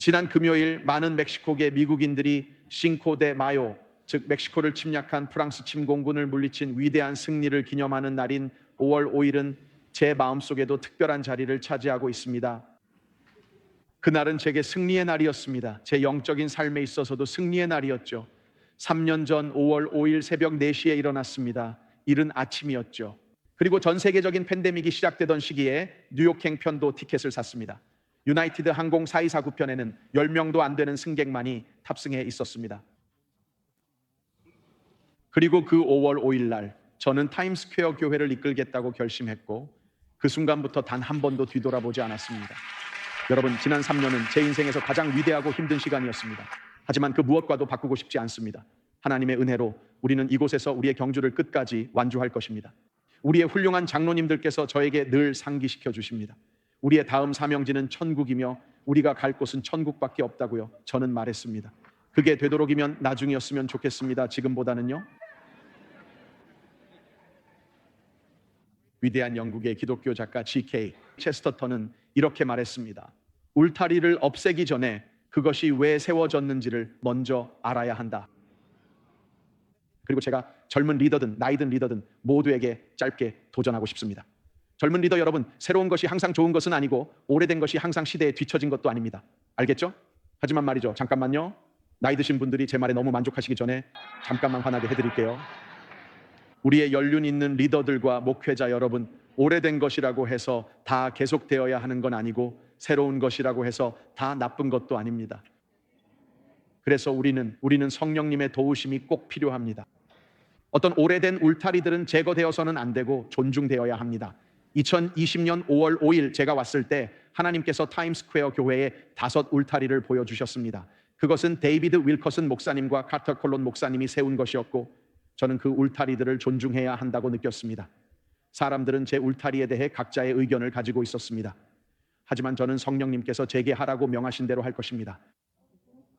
지난 금요일 많은 멕시코계 미국인들이 싱코 데 마요, 즉 멕시코를 침략한 프랑스 침공군을 물리친 위대한 승리를 기념하는 날인 5월 5일은 제 마음속에도 특별한 자리를 차지하고 있습니다. 그날은 제게 승리의 날이었습니다. 제 영적인 삶에 있어서도 승리의 날이었죠. 3년 전 5월 5일 새벽 4시에 일어났습니다. 이른 아침이었죠. 그리고 전 세계적인 팬데믹이 시작되던 시기에 뉴욕행 편도 티켓을 샀습니다. 유나이티드 항공 4249편에는 10명도 안 되는 승객만이 탑승해 있었습니다. 그리고 그 5월 5일 날 저는 타임스퀘어 교회를 이끌겠다고 결심했고 그 순간부터 단 한 번도 뒤돌아보지 않았습니다. 여러분, 지난 3년은 제 인생에서 가장 위대하고 힘든 시간이었습니다. 하지만 그 무엇과도 바꾸고 싶지 않습니다. 하나님의 은혜로 우리는 이곳에서 우리의 경주를 끝까지 완주할 것입니다. 우리의 훌륭한 장로님들께서 저에게 늘 상기시켜 주십니다. 우리의 다음 사명지는 천국이며 우리가 갈 곳은 천국밖에 없다고요. 저는 말했습니다. 그게 되도록이면 나중이었으면 좋겠습니다. 지금보다는요. 위대한 영국의 기독교 작가 G.K. 체스터턴은 이렇게 말했습니다. 울타리를 없애기 전에 그것이 왜 세워졌는지를 먼저 알아야 한다. 그리고 제가 젊은 리더든 나이든 리더든 모두에게 짧게 도전하고 싶습니다. 젊은 리더 여러분, 새로운 것이 항상 좋은 것은 아니고 오래된 것이 항상 시대에 뒤처진 것도 아닙니다. 알겠죠? 하지만 말이죠. 잠깐만요. 나이 드신 분들이 제 말에 너무 만족하시기 전에 잠깐만 화나게 해드릴게요. 우리의 연륜 있는 리더들과 목회자 여러분, 오래된 것이라고 해서 다 계속되어야 하는 건 아니고 새로운 것이라고 해서 다 나쁜 것도 아닙니다. 그래서 우리는 성령님의 도우심이 꼭 필요합니다. 어떤 오래된 울타리들은 제거되어서는 안 되고 존중되어야 합니다. 2020년 5월 5일 제가 왔을 때 하나님께서 타임스퀘어 교회에 5 울타리를 보여주셨습니다. 그것은 데이비드 윌커슨 목사님과 카터 콜론 목사님이 세운 것이었고 저는 그 울타리들을 존중해야 한다고 느꼈습니다. 사람들은 제 울타리에 대해 각자의 의견을 가지고 있었습니다. 하지만 저는 성령님께서 제게 하라고 명하신 대로 할 것입니다.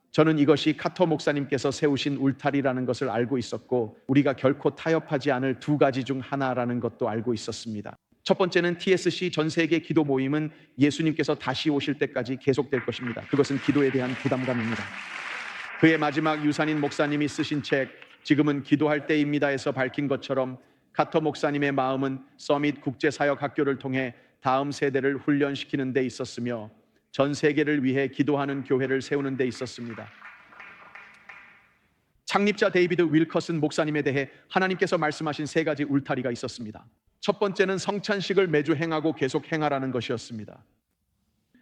저는 이것이 카터 목사님께서 세우신 울타리라는 것을 알고 있었고 우리가 결코 타협하지 않을 2가지 중 하나라는 것도 알고 있었습니다. 첫 번째는 TSC 전 세계 기도 모임은 예수님께서 다시 오실 때까지 계속될 것입니다. 그것은 기도에 대한 부담감입니다. 그의 마지막 유산인 목사님이 쓰신 책 지금은 기도할 때입니다에서 밝힌 것처럼 카터 목사님의 마음은 서밋 국제사역학교를 통해 다음 세대를 훈련시키는 데 있었으며 전 세계를 위해 기도하는 교회를 세우는 데 있었습니다. 창립자 데이비드 윌커슨 목사님에 대해 하나님께서 말씀하신 3가지 울타리가 있었습니다. 첫 번째는 성찬식을 매주 행하고 계속 행하라는 것이었습니다.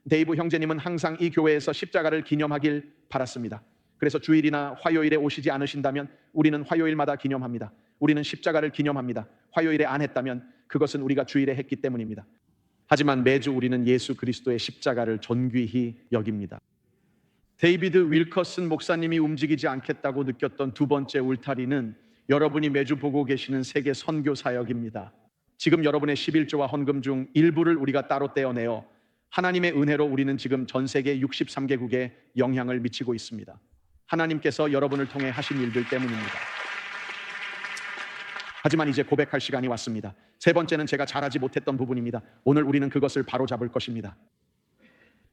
데이브 형제님은 항상 이 교회에서 십자가를 기념하길 바랐습니다. 그래서 주일이나 화요일에 오시지 않으신다면 우리는 화요일마다 기념합니다. 우리는 십자가를 기념합니다. 화요일에 안 했다면 그것은 우리가 주일에 했기 때문입니다. 하지만 매주 우리는 예수 그리스도의 십자가를 존귀히 여깁니다. 데이비드 윌커슨 목사님이 움직이지 않겠다고 느꼈던 2번째 울타리는 여러분이 매주 보고 계시는 세계 선교 사역입니다. 지금 여러분의 11조와 헌금 중 일부를 우리가 따로 떼어내어 하나님의 은혜로 우리는 지금 전 세계 63개국에 영향을 미치고 있습니다. 하나님께서 여러분을 통해 하신 일들 때문입니다. 하지만 이제 고백할 시간이 왔습니다. 3번째는 제가 잘하지 못했던 부분입니다. 오늘 우리는 그것을 바로잡을 것입니다.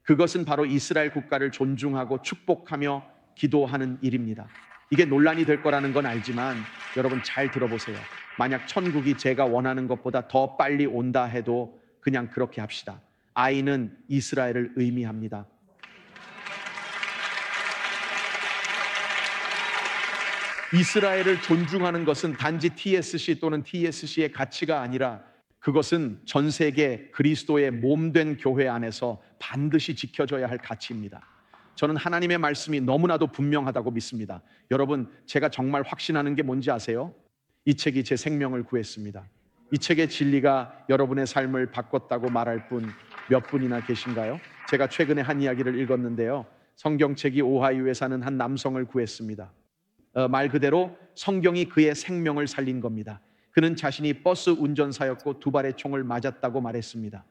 그것은 바로 이스라엘 국가를 존중하고 축복하며 기도하는 일입니다. 이게 논란이 될 거라는 건 알지만 여러분 잘 들어보세요. 만약 천국이 제가 원하는 것보다 더 빨리 온다 해도 그냥 그렇게 합시다. I는 이스라엘을 의미합니다. 이스라엘을 존중하는 것은 단지 TSC 또는 TSC의 가치가 아니라 그것은 전 세계 그리스도의 몸된 교회 안에서 반드시 지켜져야 할 가치입니다. 저는 하나님의 말씀이 너무나도 분명하다고 믿습니다. 여러분, 제가 정말 확신하는 게 뭔지 아세요? 이 책이 제 생명을 구했습니다. 이 책의 진리가 여러분의 삶을 바꿨다고 말할 분 몇 분이나 계신가요? 제가 최근에 한 이야기를 읽었는데요. 성경책이 오하이오에 사는 한 남성을 구했습니다. 말 그대로 성경이 그의 생명을 살린 겁니다. 그는 자신이 버스 운전사였고 2발의 총을 맞았다고 말했습니다.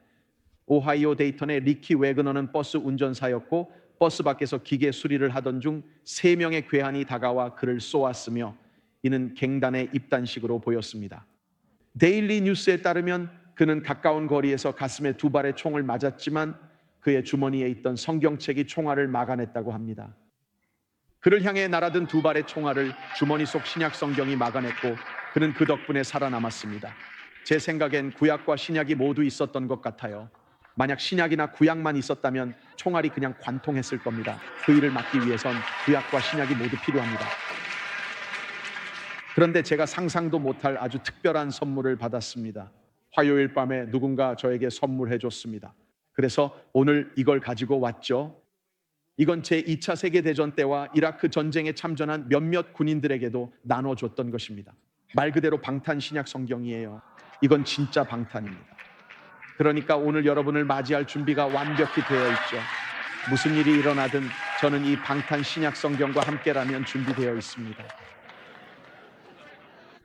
오하이오 데이턴의 리키 웨그너는 버스 운전사였고 버스 밖에서 기계 수리를 하던 중 3명의 괴한이 다가와 그를 쏘았으며 이는 갱단의 입단식으로 보였습니다. 데일리 뉴스에 따르면 그는 가까운 거리에서 가슴에 2발의 총을 맞았지만 그의 주머니에 있던 성경책이 총알을 막아냈다고 합니다. 그를 향해 날아든 두 발의 총알을 주머니 속 신약 성경이 막아냈고 그는 그 덕분에 살아남았습니다. 제 생각엔 구약과 신약이 모두 있었던 것 같아요. 만약 신약이나 구약만 있었다면 총알이 그냥 관통했을 겁니다. 그 일을 막기 위해선 구약과 신약이 모두 필요합니다. 그런데 제가 상상도 못할 아주 특별한 선물을 받았습니다. 화요일 밤에 누군가 저에게 선물해 줬습니다. 그래서 오늘 이걸 가지고 왔죠. 이건 제2차 세계대전 때와 이라크 전쟁에 참전한 몇몇 군인들에게도 나눠줬던 것입니다. 말 그대로 방탄신약 성경이에요. 이건 진짜 방탄입니다. 그러니까 오늘 여러분을 맞이할 준비가 완벽히 되어 있죠. 무슨 일이 일어나든 저는 이 방탄신약 성경과 함께라면 준비되어 있습니다.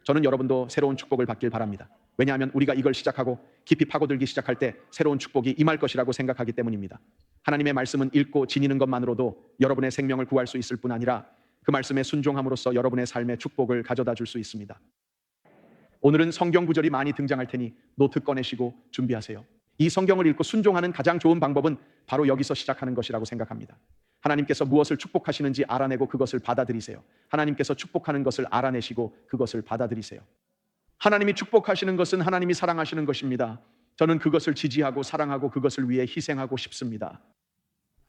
저는 여러분도 새로운 축복을 받길 바랍니다. 왜냐하면 우리가 이걸 시작하고 깊이 파고들기 시작할 때 새로운 축복이 임할 것이라고 생각하기 때문입니다. 하나님의 말씀은 읽고 지니는 것만으로도 여러분의 생명을 구할 수 있을 뿐 아니라 그 말씀에 순종함으로써 여러분의 삶의 축복을 가져다 줄 수 있습니다. 오늘은 성경 구절이 많이 등장할 테니 노트 꺼내시고 준비하세요. 이 성경을 읽고 순종하는 가장 좋은 방법은 바로 여기서 시작하는 것이라고 생각합니다. 하나님께서 무엇을 축복하시는지 알아내고 그것을 받아들이세요. 하나님께서 축복하는 것을 알아내시고 그것을 받아들이세요. 하나님이 축복하시는 것은 하나님이 사랑하시는 것입니다. 저는 그것을 지지하고 사랑하고 그것을 위해 희생하고 싶습니다.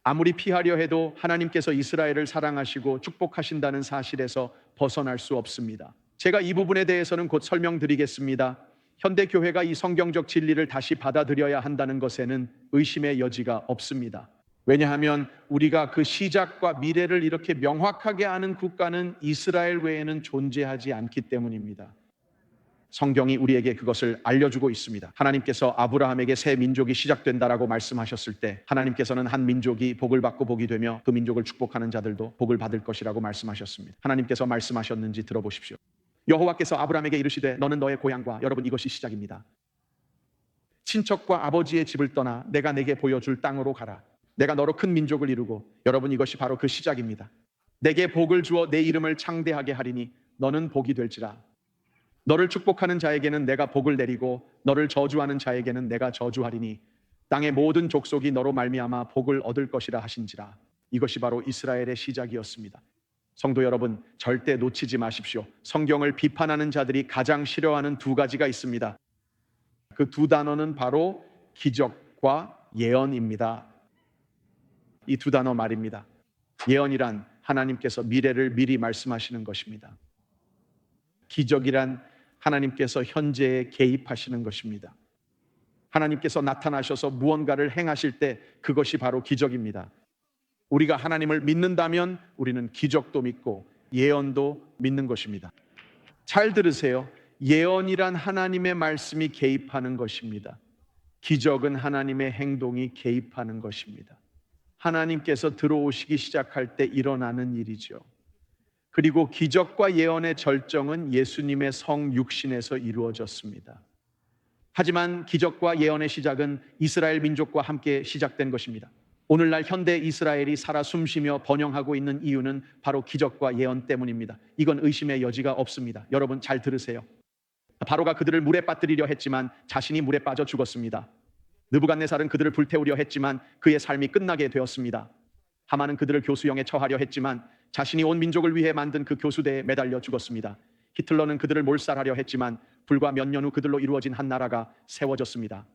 아무리 피하려 해도 하나님께서 이스라엘을 사랑하시고 축복하신다는 사실에서 벗어날 수 없습니다. 제가 이 부분에 대해서는 곧 설명드리겠습니다. 현대 교회가 이 성경적 진리를 다시 받아들여야 한다는 것에는 의심의 여지가 없습니다. 왜냐하면 우리가 그 시작과 미래를 이렇게 명확하게 아는 국가는 이스라엘 외에는 존재하지 않기 때문입니다. 성경이 우리에게 그것을 알려주고 있습니다. 하나님께서 아브라함에게 새 민족이 시작된다라고 말씀하셨을 때 하나님께서는 한 민족이 복을 받고 복이 되며 그 민족을 축복하는 자들도 복을 받을 것이라고 말씀하셨습니다. 하나님께서 말씀하셨는지 들어보십시오. 여호와께서 아브라함에게 이르시되 너는 너의 고향과, 여러분 이것이 시작입니다, 친척과 아버지의 집을 떠나 내가 내게 보여줄 땅으로 가라. 내가 너로 큰 민족을 이루고, 여러분 이것이 바로 그 시작입니다. 내게 복을 주어 내 이름을 창대하게 하리니 너는 복이 될지라. 너를 축복하는 자에게는 내가 복을 내리고 너를 저주하는 자에게는 내가 저주하리니 땅의 모든 족속이 너로 말미암아 복을 얻을 것이라 하신지라. 이것이 바로 이스라엘의 시작이었습니다. 성도 여러분, 절대 놓치지 마십시오. 성경을 비판하는 자들이 가장 싫어하는 두 가지가 있습니다. 그 두 단어는 바로 기적과 예언입니다. 이 두 단어 말입니다. 예언이란 하나님께서 미래를 미리 말씀하시는 것입니다. 기적이란 하나님께서 현재에 개입하시는 것입니다. 하나님께서 나타나셔서 무언가를 행하실 때 그것이 바로 기적입니다. 우리가 하나님을 믿는다면 우리는 기적도 믿고 예언도 믿는 것입니다. 잘 들으세요. 예언이란 하나님의 말씀이 개입하는 것입니다. 기적은 하나님의 행동이 개입하는 것입니다. 하나님께서 들어오시기 시작할 때 일어나는 일이죠. 그리고 기적과 예언의 절정은 예수님의 성육신에서 이루어졌습니다. 하지만 기적과 예언의 시작은 이스라엘 민족과 함께 시작된 것입니다. 오늘날 현대 이스라엘이 살아 숨쉬며 번영하고 있는 이유는 바로 기적과 예언 때문입니다. 이건 의심의 여지가 없습니다. 여러분 잘 들으세요. 바로가 그들을 물에 빠뜨리려 했지만 자신이 물에 빠져 죽었습니다. 느부갓네살은 그들을 불태우려 했지만 그의 삶이 끝나게 되었습니다. 하만은 그들을 교수형에 처하려 했지만 자신이 온 민족을 위해 만든 그 교수대에 매달려 죽었습니다. 히틀러는 그들을 몰살하려 했지만 불과 몇 년 후 그들로 이루어진 한 나라가 세워졌습니다.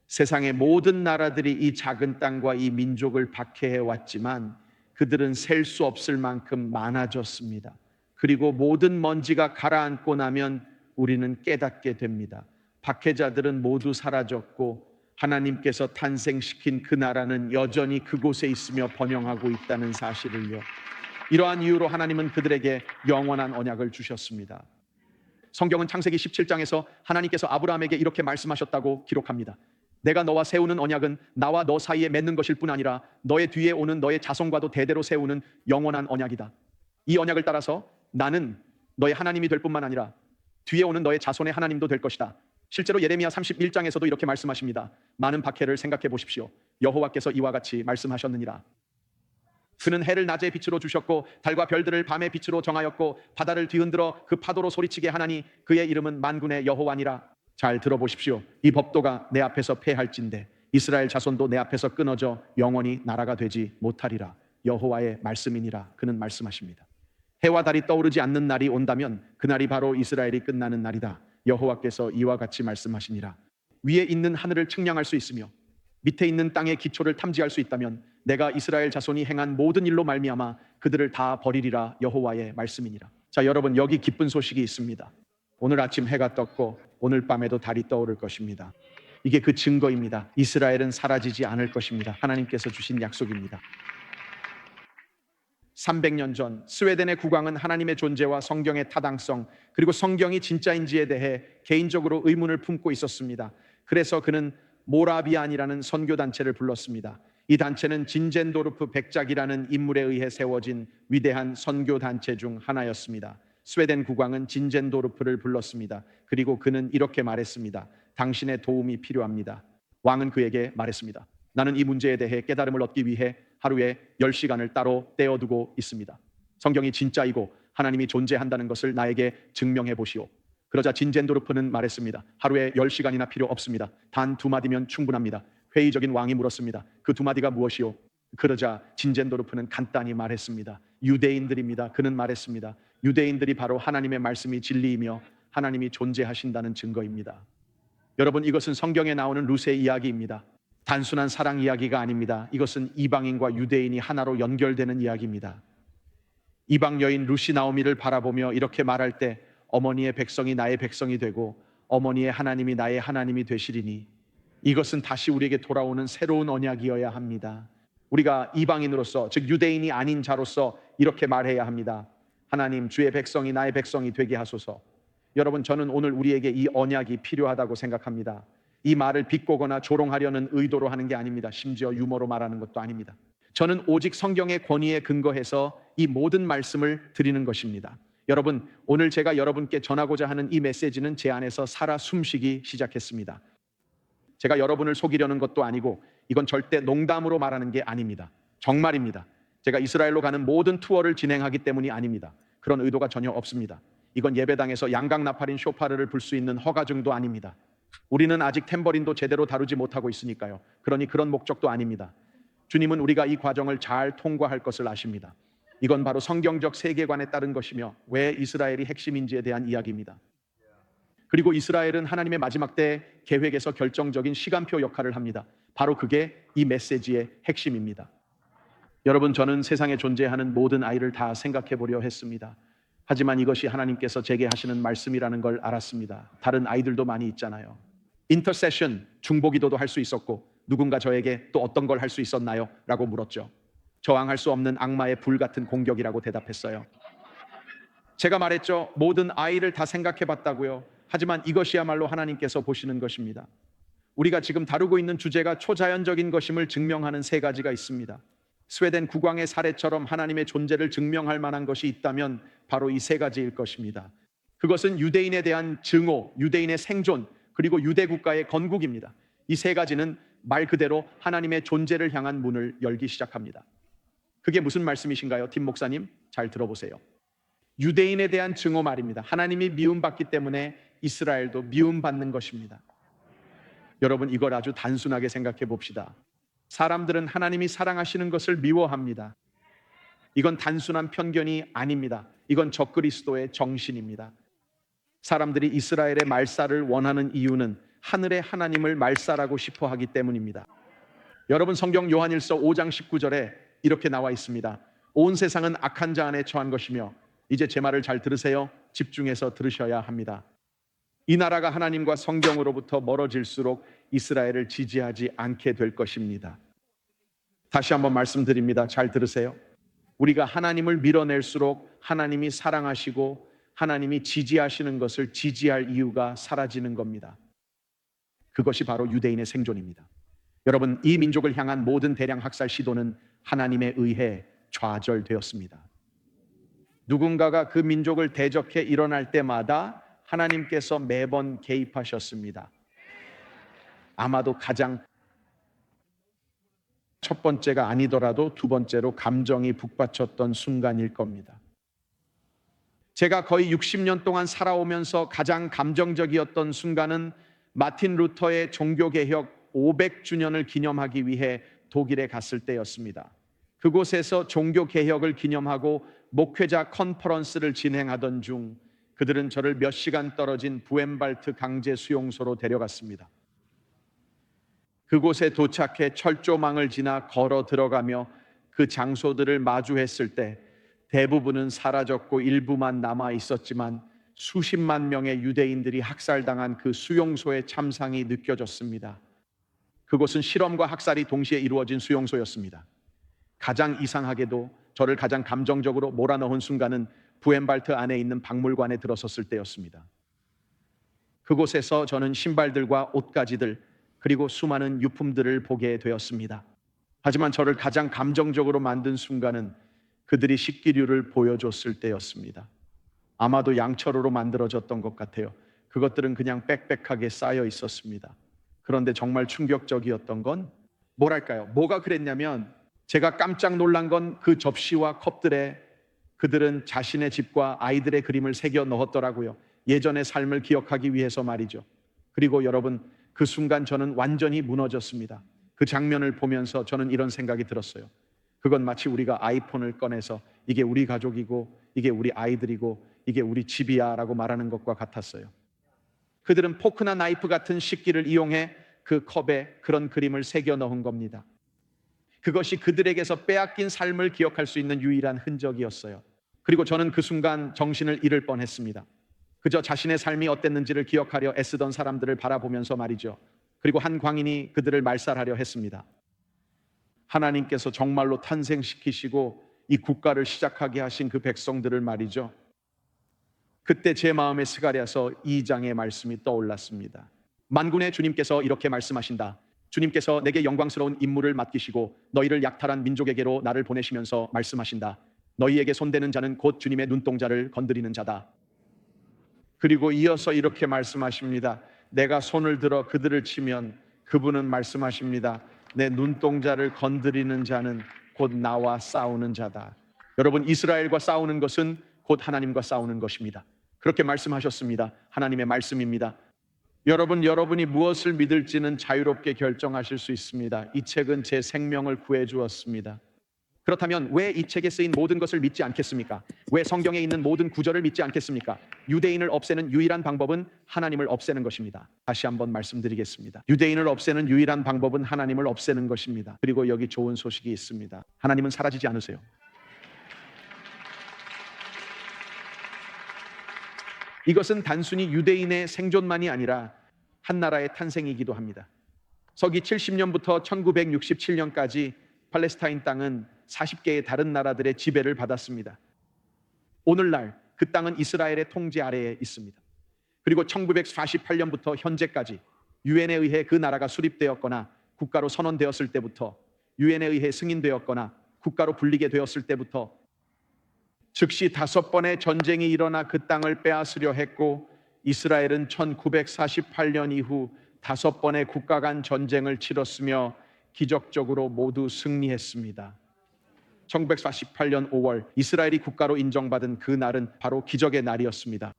세상의 모든 나라들이 이 작은 땅과 이 민족을 박해해 왔지만 그들은 셀 수 없을 만큼 많아졌습니다. 그리고 모든 먼지가 가라앉고 나면 우리는 깨닫게 됩니다. 박해자들은 모두 사라졌고 하나님께서 탄생시킨 그 나라는 여전히 그곳에 있으며 번영하고 있다는 사실을요. 이러한 이유로 하나님은 그들에게 영원한 언약을 주셨습니다. 성경은 창세기 17장에서 하나님께서 아브라함에게 이렇게 말씀하셨다고 기록합니다. 내가 너와 세우는 언약은 나와 너 사이에 맺는 것일 뿐 아니라 너의 뒤에 오는 너의 자손과도 대대로 세우는 영원한 언약이다. 이 언약을 따라서 나는 너의 하나님이 될 뿐만 아니라 뒤에 오는 너의 자손의 하나님도 될 것이다. 실제로 예레미야 31장에서도 이렇게 말씀하십니다. 많은 박해를 생각해 보십시오. 여호와께서 이와 같이 말씀하셨느니라. 그는 해를 낮의 빛으로 주셨고 달과 별들을 밤의 빛으로 정하였고 바다를 뒤흔들어 그 파도로 소리치게 하나니 그의 이름은 만군의 여호와니라. 잘 들어보십시오. 이 법도가 내 앞에서 패할진대 이스라엘 자손도 내 앞에서 끊어져 영원히 나라가 되지 못하리라. 여호와의 말씀이니라. 그는 말씀하십니다. 해와 달이 떠오르지 않는 날이 온다면 그날이 바로 이스라엘이 끝나는 날이다. 여호와께서 이와 같이 말씀하시니라. 위에 있는 하늘을 측량할 수 있으며 밑에 있는 땅의 기초를 탐지할 수 있다면 내가 이스라엘 자손이 행한 모든 일로 말미암아 그들을 다 버리리라. 여호와의 말씀이니라. 자, 여러분, 여기 기쁜 소식이 있습니다. 오늘 아침 해가 떴고 오늘 밤에도 달이 떠오를 것입니다. 이게 그 증거입니다. 이스라엘은 사라지지 않을 것입니다. 하나님께서 주신 약속입니다. 300년 전 스웨덴의 국왕은 하나님의 존재와 성경의 타당성, 그리고 성경이 진짜인지에 대해 개인적으로 의문을 품고 있었습니다. 그래서 그는 모라비안이라는 선교단체를 불렀습니다. 이 단체는 진젠도르프 백작이라는 인물에 의해 세워진 위대한 선교단체 중 하나였습니다. 스웨덴 국왕은 진젠도르프를 불렀습니다. 그리고 그는 이렇게 말했습니다. 당신의 도움이 필요합니다. 왕은 그에게 말했습니다. 나는 이 문제에 대해 깨달음을 얻기 위해 하루에 10시간을 따로 떼어두고 있습니다. 성경이 진짜이고 하나님이 존재한다는 것을 나에게 증명해 보시오. 그러자 진젠도르프는 말했습니다. 하루에 10시간이나 필요 없습니다. 단 2마디면 충분합니다. 회의적인 왕이 물었습니다. 그 2마디가 무엇이오? 그러자 진젠도르프는 간단히 말했습니다. 유대인들입니다. 그는 말했습니다. 유대인들이 바로 하나님의 말씀이 진리이며 하나님이 존재하신다는 증거입니다. 여러분, 이것은 성경에 나오는 룻의 이야기입니다. 단순한 사랑 이야기가 아닙니다. 이것은 이방인과 유대인이 하나로 연결되는 이야기입니다. 이방 여인 룻이 나오미를 바라보며 이렇게 말할 때 어머니의 백성이 나의 백성이 되고 어머니의 하나님이 나의 하나님이 되시리니, 이것은 다시 우리에게 돌아오는 새로운 언약이어야 합니다. 우리가 이방인으로서, 즉 유대인이 아닌 자로서 이렇게 말해야 합니다. 하나님, 주의 백성이 나의 백성이 되게 하소서. 여러분, 저는 오늘 우리에게 이 언약이 필요하다고 생각합니다. 이 말을 비꼬거나 조롱하려는 의도로 하는 게 아닙니다. 심지어 유머로 말하는 것도 아닙니다. 저는 오직 성경의 권위에 근거해서 이 모든 말씀을 드리는 것입니다. 여러분, 오늘 제가 여러분께 전하고자 하는 이 메시지는 제 안에서 살아 숨쉬기 시작했습니다. 제가 여러분을 속이려는 것도 아니고 이건 절대 농담으로 말하는 게 아닙니다. 정말입니다. 제가 이스라엘로 가는 모든 투어를 진행하기 때문이 아닙니다. 그런 의도가 전혀 없습니다. 이건 예배당에서 양각 나팔인 쇼파르를 불 수 있는 허가증도 아닙니다. 우리는 아직 탬버린도 제대로 다루지 못하고 있으니까요. 그러니 그런 목적도 아닙니다. 주님은 우리가 이 과정을 잘 통과할 것을 아십니다. 이건 바로 성경적 세계관에 따른 것이며 왜 이스라엘이 핵심인지에 대한 이야기입니다. 그리고 이스라엘은 하나님의 마지막 때 계획에서 결정적인 시간표 역할을 합니다. 바로 그게 이 메시지의 핵심입니다. 여러분, 저는 세상에 존재하는 모든 아이를 다 생각해 보려 했습니다. 하지만 이것이 하나님께서 제게 하시는 말씀이라는 걸 알았습니다. 다른 아이들도 많이 있잖아요. 인터세션, 중보기도도 할 수 있었고 누군가 저에게 또 어떤 걸 할 수 있었나요? 라고 물었죠. 저항할 수 없는 악마의 불같은 공격이라고 대답했어요. 제가 말했죠. 모든 아이를 다 생각해 봤다고요. 하지만 이것이야말로 하나님께서 보시는 것입니다. 우리가 지금 다루고 있는 주제가 초자연적인 것임을 증명하는 3가지가 있습니다. 스웨덴 국왕의 사례처럼 하나님의 존재를 증명할 만한 것이 있다면 바로 이 3가지일 것입니다. 그것은 유대인에 대한 증오, 유대인의 생존, 그리고 유대 국가의 건국입니다. 이 3가지는 말 그대로 하나님의 존재를 향한 문을 열기 시작합니다. 그게 무슨 말씀이신가요? 팀 목사님, 잘 들어보세요. 유대인에 대한 증오 말입니다. 하나님이 미움받기 때문에 이스라엘도 미움받는 것입니다. 여러분, 이걸 아주 단순하게 생각해 봅시다. 사람들은 하나님이 사랑하시는 것을 미워합니다. 이건 단순한 편견이 아닙니다. 이건 적그리스도의 정신입니다. 사람들이 이스라엘의 말살을 원하는 이유는 하늘의 하나님을 말살하고 싶어 하기 때문입니다. 여러분, 성경 요한일서 5장 19절에 이렇게 나와 있습니다. 온 세상은 악한 자 안에 처한 것이며, 이제 제 말을 잘 들으세요. 집중해서 들으셔야 합니다. 이 나라가 하나님과 성경으로부터 멀어질수록 이스라엘을 지지하지 않게 될 것입니다. 다시 한번 말씀드립니다. 잘 들으세요. 우리가 하나님을 밀어낼수록 하나님이 사랑하시고 하나님이 지지하시는 것을 지지할 이유가 사라지는 겁니다. 그것이 바로 유대인의 생존입니다. 여러분, 이 민족을 향한 모든 대량 학살 시도는 하나님에 의해 좌절되었습니다. 누군가가 그 민족을 대적해 일어날 때마다 하나님께서 매번 개입하셨습니다. 아마도 가장 첫 번째가 아니더라도 2번째로 감정이 북받쳤던 순간일 겁니다. 제가 거의 60년 동안 살아오면서 가장 감정적이었던 순간은 마틴 루터의 종교개혁 500주년을 기념하기 위해 독일에 갔을 때였습니다. 그곳에서 종교 개혁을 기념하고 목회자 컨퍼런스를 진행하던 중 그들은 저를 몇 시간 떨어진 부엔발트 강제 수용소로 데려갔습니다. 그곳에 도착해 철조망을 지나 걸어 들어가며 그 장소들을 마주했을 때 대부분은 사라졌고 일부만 남아 있었지만 수십만 명의 유대인들이 학살당한 그 수용소의 참상이 느껴졌습니다. 그곳은 실험과 학살이 동시에 이루어진 수용소였습니다. 가장 이상하게도 저를 가장 감정적으로 몰아넣은 순간은 부엔발트 안에 있는 박물관에 들어섰을 때였습니다. 그곳에서 저는 신발들과 옷가지들 그리고 수많은 유품들을 보게 되었습니다. 하지만 저를 가장 감정적으로 만든 순간은 그들이 식기류를 보여줬을 때였습니다. 아마도 양철로로 만들어졌던 것 같아요. 그것들은 그냥 빽빽하게 쌓여 있었습니다. 그런데 정말 충격적이었던 건 뭐랄까요? 뭐가 그랬냐면 제가 깜짝 놀란 건 그 접시와 컵들에 그들은 자신의 집과 아이들의 그림을 새겨 넣었더라고요. 예전의 삶을 기억하기 위해서 말이죠. 그리고 여러분, 그 순간 저는 완전히 무너졌습니다. 그 장면을 보면서 저는 이런 생각이 들었어요. 그건 마치 우리가 아이폰을 꺼내서 이게 우리 가족이고 이게 우리 아이들이고 이게 우리 집이야 라고 말하는 것과 같았어요. 그들은 포크나 나이프 같은 식기를 이용해 그 컵에 그런 그림을 새겨 넣은 겁니다. 그것이 그들에게서 빼앗긴 삶을 기억할 수 있는 유일한 흔적이었어요. 그리고 저는 그 순간 정신을 잃을 뻔했습니다. 그저 자신의 삶이 어땠는지를 기억하려 애쓰던 사람들을 바라보면서 말이죠. 그리고 한 광인이 그들을 말살하려 했습니다. 하나님께서 정말로 탄생시키시고 이 국가를 시작하게 하신 그 백성들을 말이죠. 그때 제 마음에 스가랴서 2장의 말씀이 떠올랐습니다. 만군의 주님께서 이렇게 말씀하신다. 주님께서 내게 영광스러운 임무를 맡기시고 너희를 약탈한 민족에게로 나를 보내시면서 말씀하신다. 너희에게 손대는 자는 곧 주님의 눈동자를 건드리는 자다. 그리고 이어서 이렇게 말씀하십니다. 내가 손을 들어 그들을 치면 그분은 말씀하십니다. 내 눈동자를 건드리는 자는 곧 나와 싸우는 자다. 여러분, 이스라엘과 싸우는 것은 곧 하나님과 싸우는 것입니다. 그렇게 말씀하셨습니다. 하나님의 말씀입니다. 여러분이 무엇을 믿을지는 자유롭게 결정하실 수 있습니다. 이 책은 제 생명을 구해 주었습니다. 그렇다면 왜 이 책에 쓰인 모든 것을 믿지 않겠습니까? 왜 성경에 있는 모든 구절을 믿지 않겠습니까? 유대인을 없애는 유일한 방법은 하나님을 없애는 것입니다. 다시 한번 말씀드리겠습니다. 유대인을 없애는 유일한 방법은 하나님을 없애는 것입니다. 그리고 여기 좋은 소식이 있습니다. 하나님은 사라지지 않으세요. 이것은 단순히 유대인의 생존만이 아니라 한 나라의 탄생이기도 합니다. 서기 70년부터 1967년까지 팔레스타인 땅은 40개의 다른 나라들의 지배를 받았습니다. 오늘날 그 땅은 이스라엘의 통제 아래에 있습니다. 그리고 1948년부터 현재까지 유엔에 의해 그 나라가 수립되었거나 국가로 선언되었을 때부터, 유엔에 의해 승인되었거나 국가로 불리게 되었을 때부터 즉시 5번의 전쟁이 일어나 그 땅을 빼앗으려 했고, 이스라엘은 1948년 이후 5번의 국가 간 전쟁을 치렀으며 기적적으로 모두 승리했습니다. 1948년 5월 이스라엘이 국가로 인정받은 그 날은 바로 기적의 날이었습니다.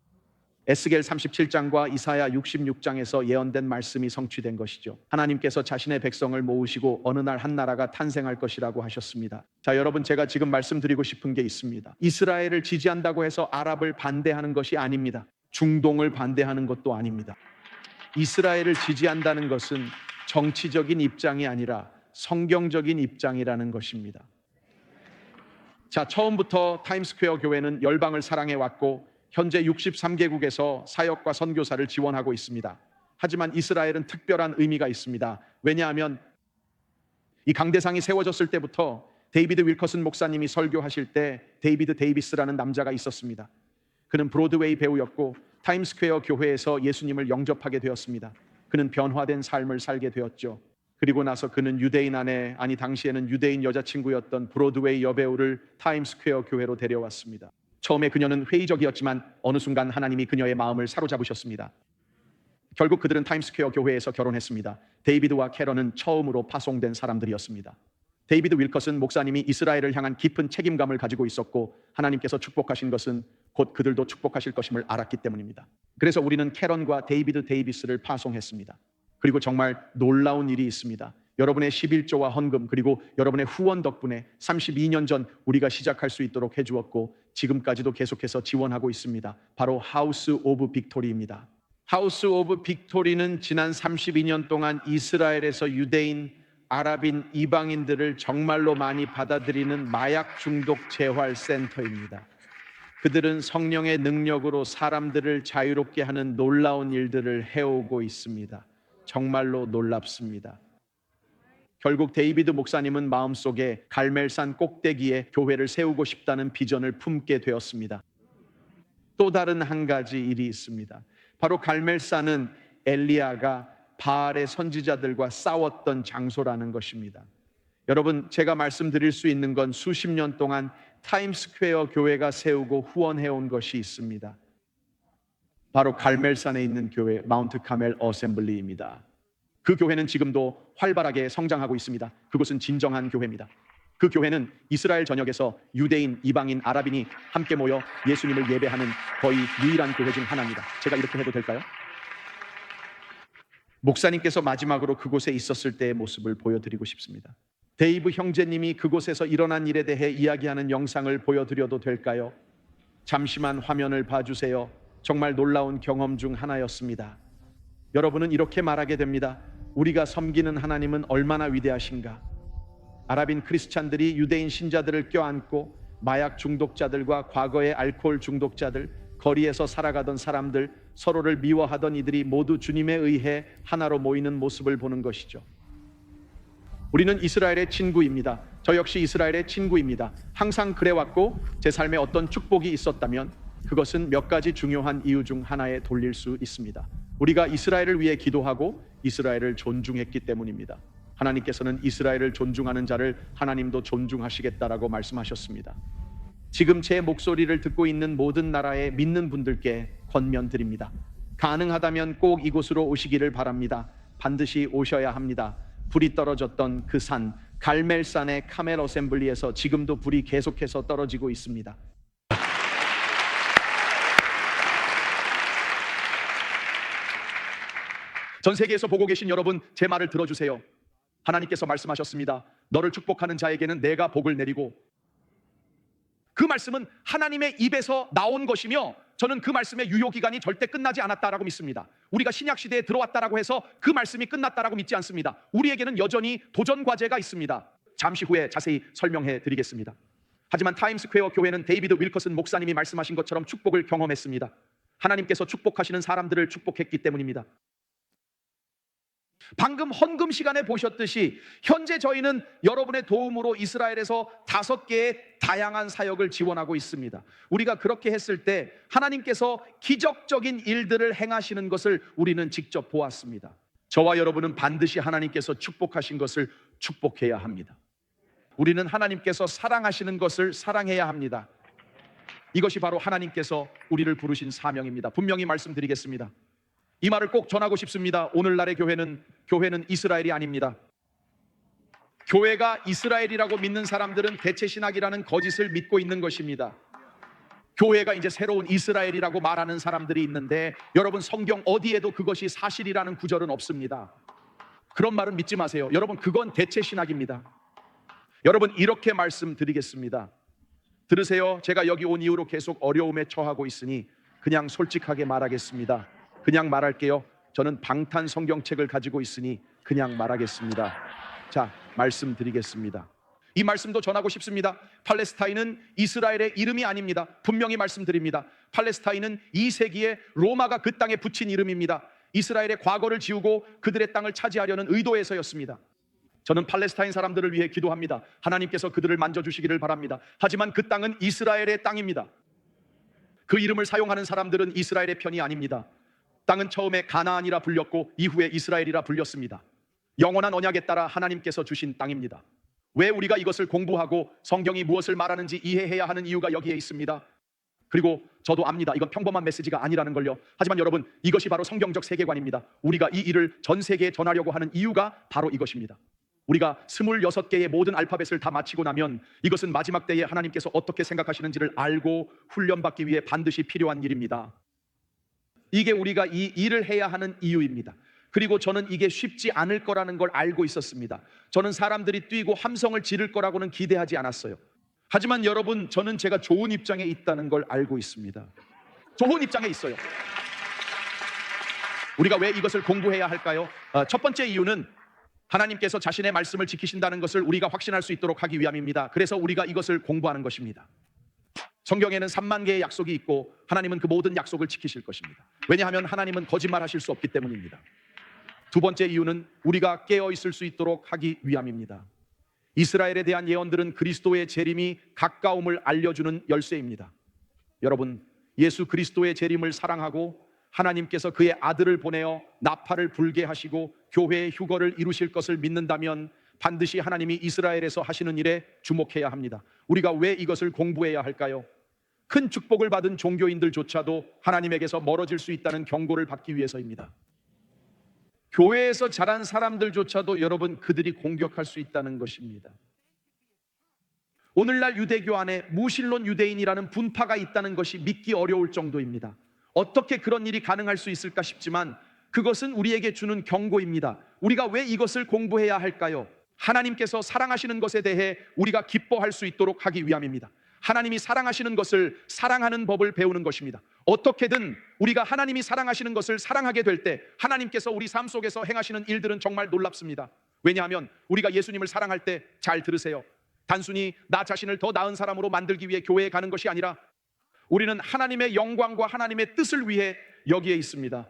에스겔 37장과 이사야 66장에서 예언된 말씀이 성취된 것이죠. 하나님께서 자신의 백성을 모으시고 어느 날 한 나라가 탄생할 것이라고 하셨습니다. 자, 여러분, 제가 지금 말씀드리고 싶은 게 있습니다. 이스라엘을 지지한다고 해서 아랍을 반대하는 것이 아닙니다. 중동을 반대하는 것도 아닙니다. 이스라엘을 지지한다는 것은 정치적인 입장이 아니라 성경적인 입장이라는 것입니다. 자, 처음부터 타임스퀘어 교회는 열방을 사랑해 왔고 현재 63개국에서 사역과 선교사를 지원하고 있습니다. 하지만 이스라엘은 특별한 의미가 있습니다. 왜냐하면 이 강대상이 세워졌을 때부터 데이비드 윌커슨 목사님이 설교하실 때 데이비드 데이비스라는 남자가 있었습니다. 그는 브로드웨이 배우였고 타임스퀘어 교회에서 예수님을 영접하게 되었습니다. 그는 변화된 삶을 살게 되었죠. 그리고 나서 그는 유대인 당시에는 유대인 여자친구였던 브로드웨이 여배우를 타임스퀘어 교회로 데려왔습니다. 처음에 그녀는 회의적이었지만 어느 순간 하나님이 그녀의 마음을 사로잡으셨습니다. 결국 그들은 타임스퀘어 교회에서 결혼했습니다. 데이비드와 캐런은 처음으로 파송된 사람들이었습니다. 데이비드 윌커슨 목사님이 이스라엘을 향한 깊은 책임감을 가지고 있었고 하나님께서 축복하신 것은 곧 그들도 축복하실 것임을 알았기 때문입니다. 그래서 우리는 캐런과 데이비드 데이비스를 파송했습니다. 그리고 정말 놀라운 일이 있습니다. 여러분의 11조와 헌금 그리고 여러분의 후원 덕분에 32년 전 우리가 시작할 수 있도록 해주었고 지금까지도 계속해서 지원하고 있습니다. 바로 하우스 오브 빅토리입니다. 하우스 오브 빅토리는 지난 32년 동안 이스라엘에서 유대인, 아랍인, 이방인들을 정말로 많이 받아들이는 마약 중독 재활 센터입니다. 그들은 성령의 능력으로 사람들을 자유롭게 하는 놀라운 일들을 해오고 있습니다. 정말로 놀랍습니다. 결국 데이비드 목사님은 마음속에 갈멜산 꼭대기에 교회를 세우고 싶다는 비전을 품게 되었습니다. 또 다른 한 가지 일이 있습니다. 바로 갈멜산은 엘리야가 바알의 선지자들과 싸웠던 장소라는 것입니다. 여러분, 제가 말씀드릴 수 있는 건 수십 년 동안 타임스퀘어 교회가 세우고 후원해온 것이 있습니다. 바로 갈멜산에 있는 교회 마운트 카멜 어셈블리입니다. 그 교회는 지금도 활발하게 성장하고 있습니다. 그곳은 진정한 교회입니다. 그 교회는 이스라엘 전역에서 유대인, 이방인, 아랍인이 함께 모여 예수님을 예배하는 거의 유일한 교회 중 하나입니다. 제가 이렇게 해도 될까요? 목사님께서 마지막으로 그곳에 있었을 때의 모습을 보여드리고 싶습니다. 데이브 형제님이 그곳에서 일어난 일에 대해 이야기하는 영상을 보여드려도 될까요? 잠시만 화면을 봐주세요. 정말 놀라운 경험 중 하나였습니다. 여러분은 이렇게 말하게 됩니다. 우리가 섬기는 하나님은 얼마나 위대하신가. 아랍인 크리스찬들이 유대인 신자들을 껴안고 마약 중독자들과 과거의 알코올 중독자들, 거리에서 살아가던 사람들, 서로를 미워하던 이들이 모두 주님에 의해 하나로 모이는 모습을 보는 것이죠. 우리는 이스라엘의 친구입니다. 저 역시 이스라엘의 친구입니다. 항상 그래왔고 제 삶에 어떤 축복이 있었다면 그것은 몇 가지 중요한 이유 중 하나에 돌릴 수 있습니다. 우리가 이스라엘을 위해 기도하고 이스라엘을 존중했기 때문입니다. 하나님께서는 이스라엘을 존중하는 자를 하나님도 존중하시겠다라고 말씀하셨습니다. 지금 제 목소리를 듣고 있는 모든 나라의 믿는 분들께 권면드립니다. 가능하다면 꼭 이곳으로 오시기를 바랍니다. 반드시 오셔야 합니다. 불이 떨어졌던 그 산 갈멜산의 카멜 어셈블리에서 지금도 불이 계속해서 떨어지고 있습니다. 전 세계에서 보고 계신 여러분, 제 말을 들어주세요. 하나님께서 말씀하셨습니다. 너를 축복하는 자에게는 내가 복을 내리고, 그 말씀은 하나님의 입에서 나온 것이며 저는 그 말씀의 유효기간이 절대 끝나지 않았다라고 믿습니다. 우리가 신약시대에 들어왔다라고 해서 그 말씀이 끝났다라고 믿지 않습니다. 우리에게는 여전히 도전 과제가 있습니다. 잠시 후에 자세히 설명해 드리겠습니다. 하지만 타임스퀘어 교회는 데이비드 윌커슨 목사님이 말씀하신 것처럼 축복을 경험했습니다. 하나님께서 축복하시는 사람들을 축복했기 때문입니다. 방금 헌금 시간에 보셨듯이 현재 저희는 여러분의 도움으로 이스라엘에서 5개의 다양한 사역을 지원하고 있습니다. 우리가 그렇게 했을 때 하나님께서 기적적인 일들을 행하시는 것을 우리는 직접 보았습니다. 저와 여러분은 반드시 하나님께서 축복하신 것을 축복해야 합니다. 우리는 하나님께서 사랑하시는 것을 사랑해야 합니다. 이것이 바로 하나님께서 우리를 부르신 사명입니다. 분명히 말씀드리겠습니다. 이 말을 꼭 전하고 싶습니다. 오늘날의 교회는 이스라엘이 아닙니다. 교회가 이스라엘이라고 믿는 사람들은 대체신학이라는 거짓을 믿고 있는 것입니다. 교회가 이제 새로운 이스라엘이라고 말하는 사람들이 있는데 여러분, 성경 어디에도 그것이 사실이라는 구절은 없습니다. 그런 말은 믿지 마세요. 여러분, 그건 대체신학입니다. 여러분, 이렇게 말씀드리겠습니다. 들으세요. 제가 여기 온 이후로 계속 어려움에 처하고 있으니 그냥 솔직하게 말하겠습니다. 그냥 말할게요. 저는 방탄 성경책을 가지고 있으니 그냥 말하겠습니다. 자, 말씀드리겠습니다. 이 말씀도 전하고 싶습니다. 팔레스타인은 이스라엘의 이름이 아닙니다. 분명히 말씀드립니다. 팔레스타인은 2세기에 로마가 그 땅에 붙인 이름입니다. 이스라엘의 과거를 지우고 그들의 땅을 차지하려는 의도에서였습니다. 저는 팔레스타인 사람들을 위해 기도합니다. 하나님께서 그들을 만져주시기를 바랍니다. 하지만 그 땅은 이스라엘의 땅입니다. 그 이름을 사용하는 사람들은 이스라엘의 편이 아닙니다. 땅은 처음에 가나안이라 불렸고 이후에 이스라엘이라 불렸습니다. 영원한 언약에 따라 하나님께서 주신 땅입니다. 왜 우리가 이것을 공부하고 성경이 무엇을 말하는지 이해해야 하는 이유가 여기에 있습니다. 그리고 저도 압니다. 이건 평범한 메시지가 아니라는 걸요. 하지만 여러분, 이것이 바로 성경적 세계관입니다. 우리가 이 일을 전 세계에 전하려고 하는 이유가 바로 이것입니다. 우리가 26개의 모든 알파벳을 다 마치고 나면 이것은 마지막 때에 하나님께서 어떻게 생각하시는지를 알고 훈련받기 위해 반드시 필요한 일입니다. 이게 우리가 이 일을 해야 하는 이유입니다. 그리고 저는 이게 쉽지 않을 거라는 걸 알고 있었습니다. 저는 사람들이 뛰고 함성을 지를 거라고는 기대하지 않았어요. 하지만 여러분, 저는 제가 좋은 입장에 있다는 걸 알고 있습니다. 좋은 입장에 있어요. 우리가 왜 이것을 공부해야 할까요? 첫 번째 이유는 하나님께서 자신의 말씀을 지키신다는 것을 우리가 확신할 수 있도록 하기 위함입니다. 그래서 우리가 이것을 공부하는 것입니다. 성경에는 3만 개의 약속이 있고 하나님은 그 모든 약속을 지키실 것입니다. 왜냐하면 하나님은 거짓말하실 수 없기 때문입니다. 두 번째 이유는 우리가 깨어 있을 수 있도록 하기 위함입니다. 이스라엘에 대한 예언들은 그리스도의 재림이 가까움을 알려주는 열쇠입니다. 여러분, 예수 그리스도의 재림을 사랑하고 하나님께서 그의 아들을 보내어 나팔을 불게 하시고 교회의 휴거를 이루실 것을 믿는다면 반드시 하나님이 이스라엘에서 하시는 일에 주목해야 합니다. 우리가 왜 이것을 공부해야 할까요? 큰 축복을 받은 종교인들조차도 하나님에게서 멀어질 수 있다는 경고를 받기 위해서입니다. 교회에서 자란 사람들조차도 여러분, 그들이 공격할 수 있다는 것입니다. 오늘날 유대교 안에 무신론 유대인이라는 분파가 있다는 것이 믿기 어려울 정도입니다. 어떻게 그런 일이 가능할 수 있을까 싶지만 그것은 우리에게 주는 경고입니다. 우리가 왜 이것을 공부해야 할까요? 하나님께서 사랑하시는 것에 대해 우리가 기뻐할 수 있도록 하기 위함입니다. 하나님이 사랑하시는 것을 사랑하는 법을 배우는 것입니다. 어떻게든 우리가 하나님이 사랑하시는 것을 사랑하게 될 때 하나님께서 우리 삶 속에서 행하시는 일들은 정말 놀랍습니다. 왜냐하면 우리가 예수님을 사랑할 때, 잘 들으세요, 단순히 나 자신을 더 나은 사람으로 만들기 위해 교회에 가는 것이 아니라 우리는 하나님의 영광과 하나님의 뜻을 위해 여기에 있습니다.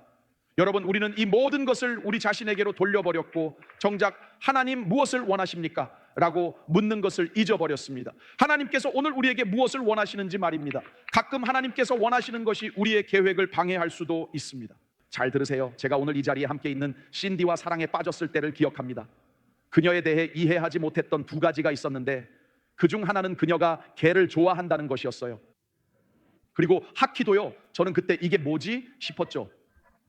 여러분, 우리는 이 모든 것을 우리 자신에게로 돌려버렸고 정작 하나님 무엇을 원하십니까? 라고 묻는 것을 잊어버렸습니다. 하나님께서 오늘 우리에게 무엇을 원하시는지 말입니다. 가끔 하나님께서 원하시는 것이 우리의 계획을 방해할 수도 있습니다. 잘 들으세요. 제가 오늘 이 자리에 함께 있는 신디와 사랑에 빠졌을 때를 기억합니다. 그녀에 대해 이해하지 못했던 두 가지가 있었는데 그중 하나는 그녀가 개를 좋아한다는 것이었어요. 그리고 하키도요, 저는 그때 이게 뭐지 싶었죠.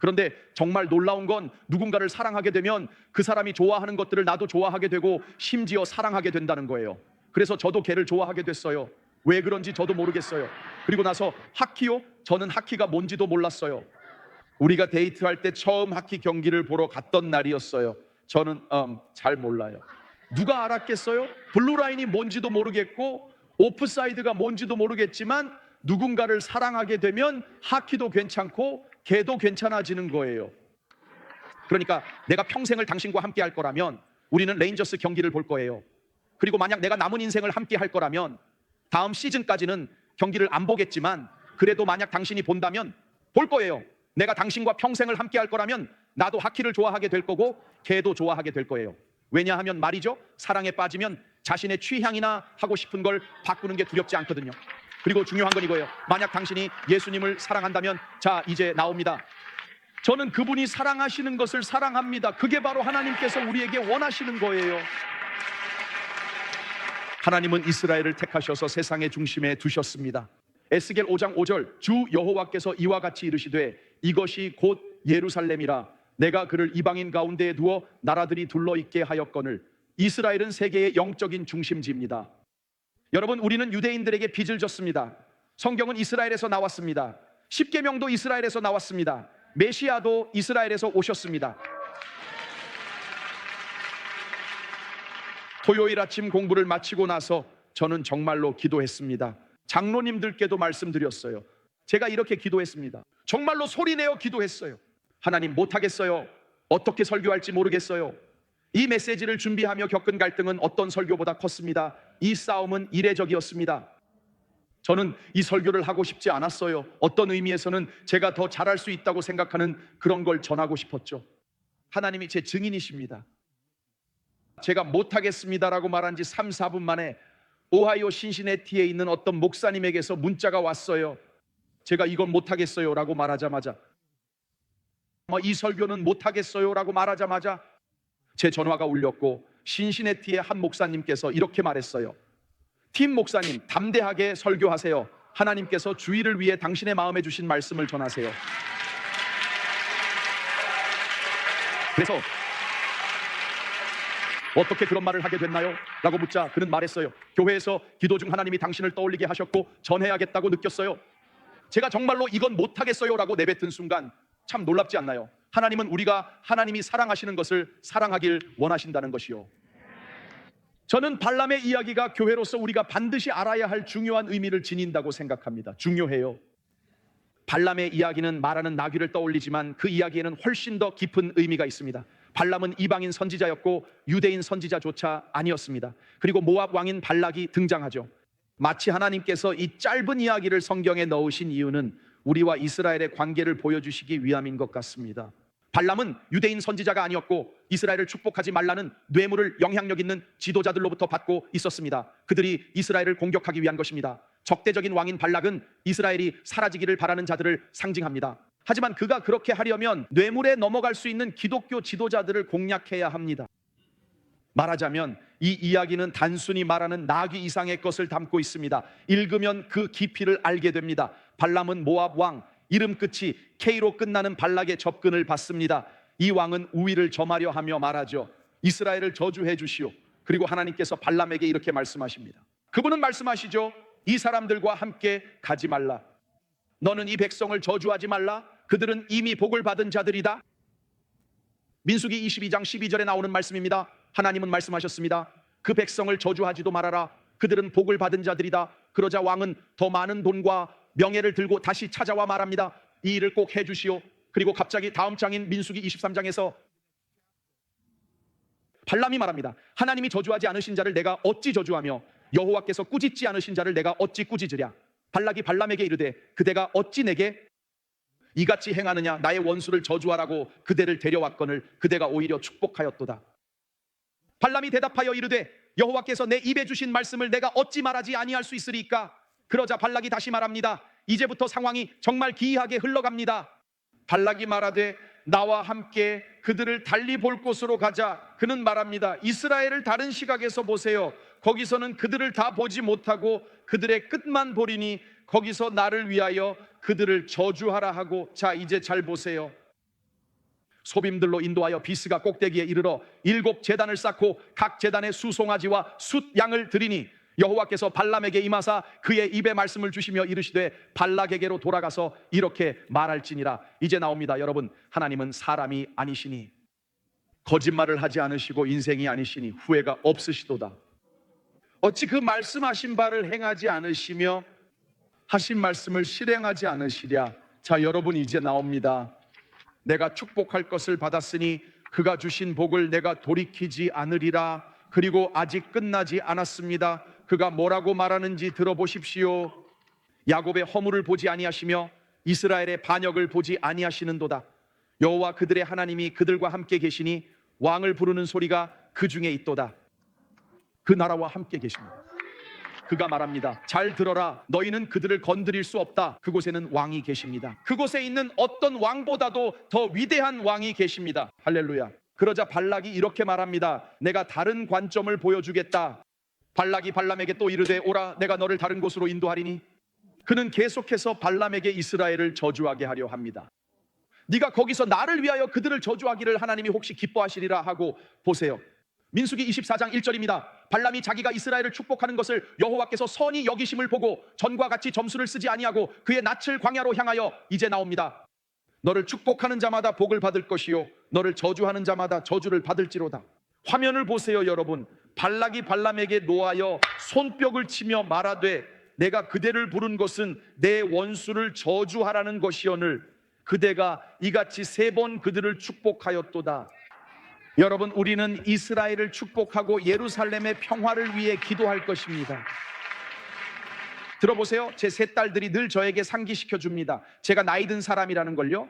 그런데 정말 놀라운 건 누군가를 사랑하게 되면 그 사람이 좋아하는 것들을 나도 좋아하게 되고 심지어 사랑하게 된다는 거예요. 그래서 저도 걔를 좋아하게 됐어요. 왜 그런지 저도 모르겠어요. 그리고 나서 하키요? 저는 하키가 뭔지도 몰랐어요. 우리가 데이트할 때 처음 하키 경기를 보러 갔던 날이었어요. 저는 잘 몰라요. 누가 알았겠어요? 블루라인이 뭔지도 모르겠고 오프사이드가 뭔지도 모르겠지만 누군가를 사랑하게 되면 하키도 괜찮고 걔도 괜찮아지는 거예요. 그러니까 내가 평생을 당신과 함께 할 거라면 우리는 레인저스 경기를 볼 거예요. 그리고 만약 내가 남은 인생을 함께 할 거라면 다음 시즌까지는 경기를 안 보겠지만 그래도 만약 당신이 본다면 볼 거예요. 내가 당신과 평생을 함께 할 거라면 나도 하키를 좋아하게 될 거고 걔도 좋아하게 될 거예요. 왜냐하면 말이죠, 사랑에 빠지면 자신의 취향이나 하고 싶은 걸 바꾸는 게 두렵지 않거든요. 그리고 중요한 건 이거예요. 만약 당신이 예수님을 사랑한다면, 자, 이제 나옵니다. 저는 그분이 사랑하시는 것을 사랑합니다. 그게 바로 하나님께서 우리에게 원하시는 거예요. 하나님은 이스라엘을 택하셔서 세상의 중심에 두셨습니다. 에스겔 5장 5절, 주 여호와께서 이와 같이 이르시되 이것이 곧 예루살렘이라 내가 그를 이방인 가운데에 두어 나라들이 둘러있게 하였거늘. 이스라엘은 세계의 영적인 중심지입니다. 여러분, 우리는 유대인들에게 빚을 졌습니다. 성경은 이스라엘에서 나왔습니다. 십계명도 이스라엘에서 나왔습니다. 메시아도 이스라엘에서 오셨습니다. 토요일 아침 공부를 마치고 나서 저는 정말로 기도했습니다. 장로님들께도 말씀드렸어요. 제가 이렇게 기도했습니다. 정말로 소리내어 기도했어요. 하나님, 못하겠어요. 어떻게 설교할지 모르겠어요. 이 메시지를 준비하며 겪은 갈등은 어떤 설교보다 컸습니다. 이 싸움은 이례적이었습니다. 저는 이 설교를 하고 싶지 않았어요. 어떤 의미에서는 제가 더 잘할 수 있다고 생각하는 그런 걸 전하고 싶었죠. 하나님이 제 증인이십니다. 제가 못하겠습니다라고 말한 지 3, 4분 만에 오하이오 신시내티에 있는 어떤 목사님에게서 문자가 왔어요. 제가 이건 못하겠어요 라고 말하자마자, 이 설교는 못하겠어요 라고 말하자마자 제 전화가 울렸고 신시내티의 한 목사님께서 이렇게 말했어요. 팀 목사님, 담대하게 설교하세요. 하나님께서 주의를 위해 당신의 마음에 주신 말씀을 전하세요. 그래서 어떻게 그런 말을 하게 됐나요? 라고 묻자 그는 말했어요. 교회에서 기도 중 하나님이 당신을 떠올리게 하셨고 전해야겠다고 느꼈어요. 제가 정말로 이건 못하겠어요 라고 내뱉은 순간 참 놀랍지 않나요? 하나님은 우리가 하나님이 사랑하시는 것을 사랑하길 원하신다는 것이요. 저는 발람의 이야기가 교회로서 우리가 반드시 알아야 할 중요한 의미를 지닌다고 생각합니다. 중요해요. 발람의 이야기는 말하는 나귀를 떠올리지만 그 이야기에는 훨씬 더 깊은 의미가 있습니다. 발람은 이방인 선지자였고 유대인 선지자조차 아니었습니다. 그리고 모압 왕인 발락이 등장하죠. 마치 하나님께서 이 짧은 이야기를 성경에 넣으신 이유는 우리와 이스라엘의 관계를 보여주시기 위함인 것 같습니다. 발람은 유대인 선지자가 아니었고 이스라엘을 축복하지 말라는 뇌물을 영향력 있는 지도자들로부터 받고 있었습니다. 그들이 이스라엘을 공격하기 위한 것입니다. 적대적인 왕인 발락은 이스라엘이 사라지기를 바라는 자들을 상징합니다. 하지만 그가 그렇게 하려면 뇌물에 넘어갈 수 있는 기독교 지도자들을 공략해야 합니다. 말하자면 이 이야기는 단순히 말하는 나귀 이상의 것을 담고 있습니다. 읽으면 그 깊이를 알게 됩니다. 발람은 모압 왕, 이름 끝이 K로 끝나는 발락의 접근을 받습니다. 이 왕은 우위를 점하려 하며 말하죠. 이스라엘을 저주해 주시오. 그리고 하나님께서 발람에게 이렇게 말씀하십니다. 그분은 말씀하시죠. 이 사람들과 함께 가지 말라. 너는 이 백성을 저주하지 말라. 그들은 이미 복을 받은 자들이다. 민수기 22장 12절에 나오는 말씀입니다. 하나님은 말씀하셨습니다. 그 백성을 저주하지도 말아라. 그들은 복을 받은 자들이다. 그러자 왕은 더 많은 돈과 명예를 들고 다시 찾아와 말합니다. 이 일을 꼭 해주시오. 그리고 갑자기 다음 장인 민수기 23장에서 발람이 말합니다. 하나님이 저주하지 않으신 자를 내가 어찌 저주하며 여호와께서 꾸짖지 않으신 자를 내가 어찌 꾸짖으랴. 발락이 발람에게 이르되 그대가 어찌 내게 이같이 행하느냐. 나의 원수를 저주하라고 그대를 데려왔거늘 그대가 오히려 축복하였도다. 발람이 대답하여 이르되 여호와께서 내 입에 주신 말씀을 내가 어찌 말하지 아니할 수 있으리까. 그러자 발락이 다시 말합니다. 이제부터 상황이 정말 기이하게 흘러갑니다. 발락이 말하되 나와 함께 그들을 달리 볼 곳으로 가자. 그는 말합니다. 이스라엘을 다른 시각에서 보세요. 거기서는 그들을 다 보지 못하고 그들의 끝만 보리니 거기서 나를 위하여 그들을 저주하라 하고. 자, 이제 잘 보세요. 소빔들로 인도하여 비스가 꼭대기에 이르러 7 제단을 쌓고 각 제단에 수송아지와 숫 양을 드리니 여호와께서 발람에게 임하사 그의 입에 말씀을 주시며 이르시되 발락에게로 돌아가서 이렇게 말할지니라. 이제 나옵니다. 여러분, 하나님은 사람이 아니시니 거짓말을 하지 않으시고 인생이 아니시니 후회가 없으시도다. 어찌 그 말씀하신 바를 행하지 않으시며 하신 말씀을 실행하지 않으시랴. 자, 여러분, 이제 나옵니다. 내가 축복할 것을 받았으니 그가 주신 복을 내가 돌이키지 않으리라. 그리고 아직 끝나지 않았습니다. 그가 뭐라고 말하는지 들어보십시오. 야곱의 허물을 보지 아니하시며 이스라엘의 반역을 보지 아니하시는도다. 여호와 그들의 하나님이 그들과 함께 계시니 왕을 부르는 소리가 그 중에 있도다. 그 나라와 함께 계십니다. 그가 말합니다. 잘 들어라. 너희는 그들을 건드릴 수 없다. 그곳에는 왕이 계십니다. 그곳에 있는 어떤 왕보다도 더 위대한 왕이 계십니다. 할렐루야. 그러자 발락이 이렇게 말합니다. 내가 다른 관점을 보여주겠다. 발락이 발람에게 또 이르되 오라. 내가 너를 다른 곳으로 인도하리니. 그는 계속해서 발람에게 이스라엘을 저주하게 하려 합니다. 네가 거기서 나를 위하여 그들을 저주하기를 하나님이 혹시 기뻐하시리라 하고. 보세요. 민수기 24장 1절입니다. 발람이 자기가 이스라엘을 축복하는 것을 여호와께서 선히 여기심을 보고 전과 같이 점수를 쓰지 아니하고 그의 낯을 광야로 향하여. 이제 나옵니다. 너를 축복하는 자마다 복을 받을 것이요 너를 저주하는 자마다 저주를 받을지로다. 화면을 보세요. 여러분, 발락이 발람에게 노하여 손뼉을 치며 말하되 내가 그대를 부른 것은 내 원수를 저주하라는 것이오늘 그대가 이같이 3번 그들을 축복하였도다. 여러분, 우리는 이스라엘을 축복하고 예루살렘의 평화를 위해 기도할 것입니다. 들어보세요. 제 3딸들이 늘 저에게 상기시켜 줍니다. 제가 나이 든 사람이라는 걸요.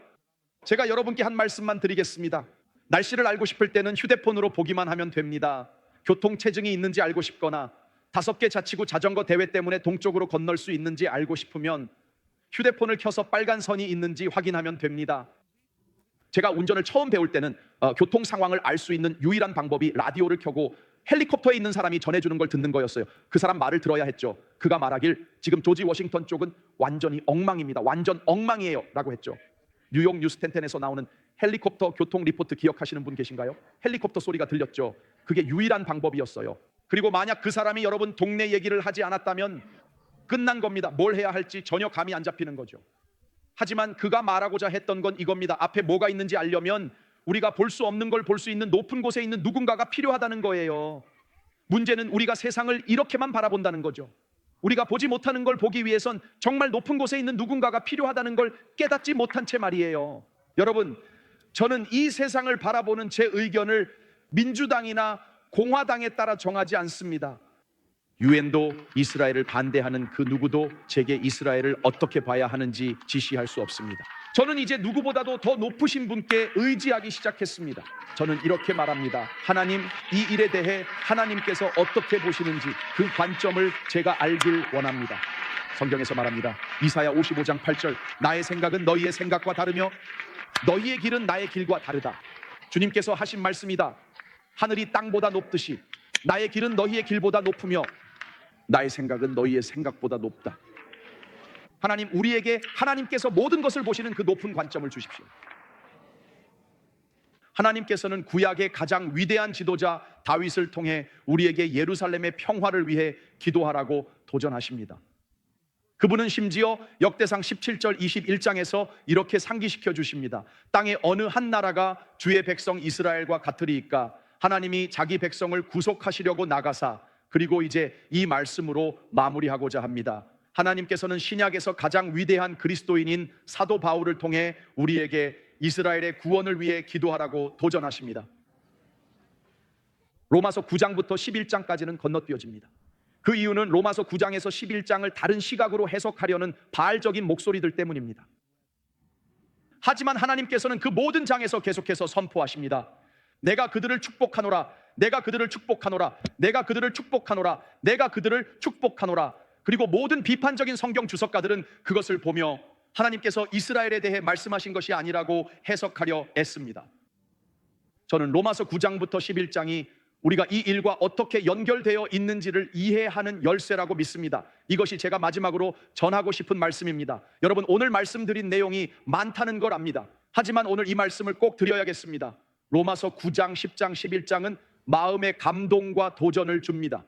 제가 여러분께 한 말씀만 드리겠습니다. 날씨를 알고 싶을 때는 휴대폰으로 보기만 하면 됩니다. 교통체증이 있는지 알고 싶거나 5개 자치구 자전거 대회 때문에 동쪽으로 건널 수 있는지 알고 싶으면 휴대폰을 켜서 빨간 선이 있는지 확인하면 됩니다. 제가 운전을 처음 배울 때는 교통 상황을 알 수 있는 유일한 방법이 라디오를 켜고 헬리콥터에 있는 사람이 전해주는 걸 듣는 거였어요. 그 사람 말을 들어야 했죠. 그가 말하길 지금 조지 워싱턴 쪽은 완전히 엉망입니다. 완전 엉망이에요 라고 했죠. 뉴욕 뉴스텐텐에서 나오는 헬리콥터 교통 리포트 기억하시는 분 계신가요? 헬리콥터 소리가 들렸죠. 그게 유일한 방법이었어요. 그리고 만약 그 사람이 여러분 동네 얘기를 하지 않았다면 끝난 겁니다. 뭘 해야 할지 전혀 감이 안 잡히는 거죠. 하지만 그가 말하고자 했던 건 이겁니다. 앞에 뭐가 있는지 알려면 우리가 볼 수 없는 걸 볼 수 있는 높은 곳에 있는 누군가가 필요하다는 거예요. 문제는 우리가 세상을 이렇게만 바라본다는 거죠. 우리가 보지 못하는 걸 보기 위해선 정말 높은 곳에 있는 누군가가 필요하다는 걸 깨닫지 못한 채 말이에요. 여러분, 저는 이 세상을 바라보는 제 의견을 민주당이나 공화당에 따라 정하지 않습니다. 유엔도 이스라엘을 반대하는 그 누구도 제게 이스라엘을 어떻게 봐야 하는지 지시할 수 없습니다. 저는 이제 누구보다도 더 높으신 분께 의지하기 시작했습니다. 저는 이렇게 말합니다. 하나님, 이 일에 대해 하나님께서 어떻게 보시는지 그 관점을 제가 알길 원합니다. 성경에서 말합니다. 이사야 55장 8절, 나의 생각은 너희의 생각과 다르며 너희의 길은 나의 길과 다르다. 주님께서 하신 말씀이다. 하늘이 땅보다 높듯이 나의 길은 너희의 길보다 높으며 나의 생각은 너희의 생각보다 높다. 하나님, 우리에게 하나님께서 모든 것을 보시는 그 높은 관점을 주십시오. 하나님께서는 구약의 가장 위대한 지도자 다윗을 통해 우리에게 예루살렘의 평화를 위해 기도하라고 도전하십니다. 그분은 심지어 역대상 17절 21장에서 이렇게 상기시켜 주십니다. 땅의 어느 한 나라가 주의 백성 이스라엘과 같으리이까 하나님이 자기 백성을 구속하시려고 나가사, 그리고 이제 이 말씀으로 마무리하고자 합니다. 하나님께서는 신약에서 가장 위대한 그리스도인인 사도 바울을 통해 우리에게 이스라엘의 구원을 위해 기도하라고 도전하십니다. 로마서 9장부터 11장까지는 건너뛰어집니다. 그 이유는 로마서 9장에서 11장을 다른 시각으로 해석하려는 바알적인 목소리들 때문입니다. 하지만 하나님께서는 그 모든 장에서 계속해서 선포하십니다. 내가 그들을 축복하노라, 내가 그들을 축복하노라, 내가 그들을 축복하노라, 내가 그들을 축복하노라. 그리고 모든 비판적인 성경 주석가들은 그것을 보며 하나님께서 이스라엘에 대해 말씀하신 것이 아니라고 해석하려 애씁니다. 저는 로마서 9장부터 11장이 우리가 이 일과 어떻게 연결되어 있는지를 이해하는 열쇠라고 믿습니다. 이것이 제가 마지막으로 전하고 싶은 말씀입니다. 여러분, 오늘 말씀드린 내용이 많다는 걸 압니다. 하지만 오늘 이 말씀을 꼭 드려야겠습니다. 로마서 9장, 10장, 11장은 마음의 감동과 도전을 줍니다.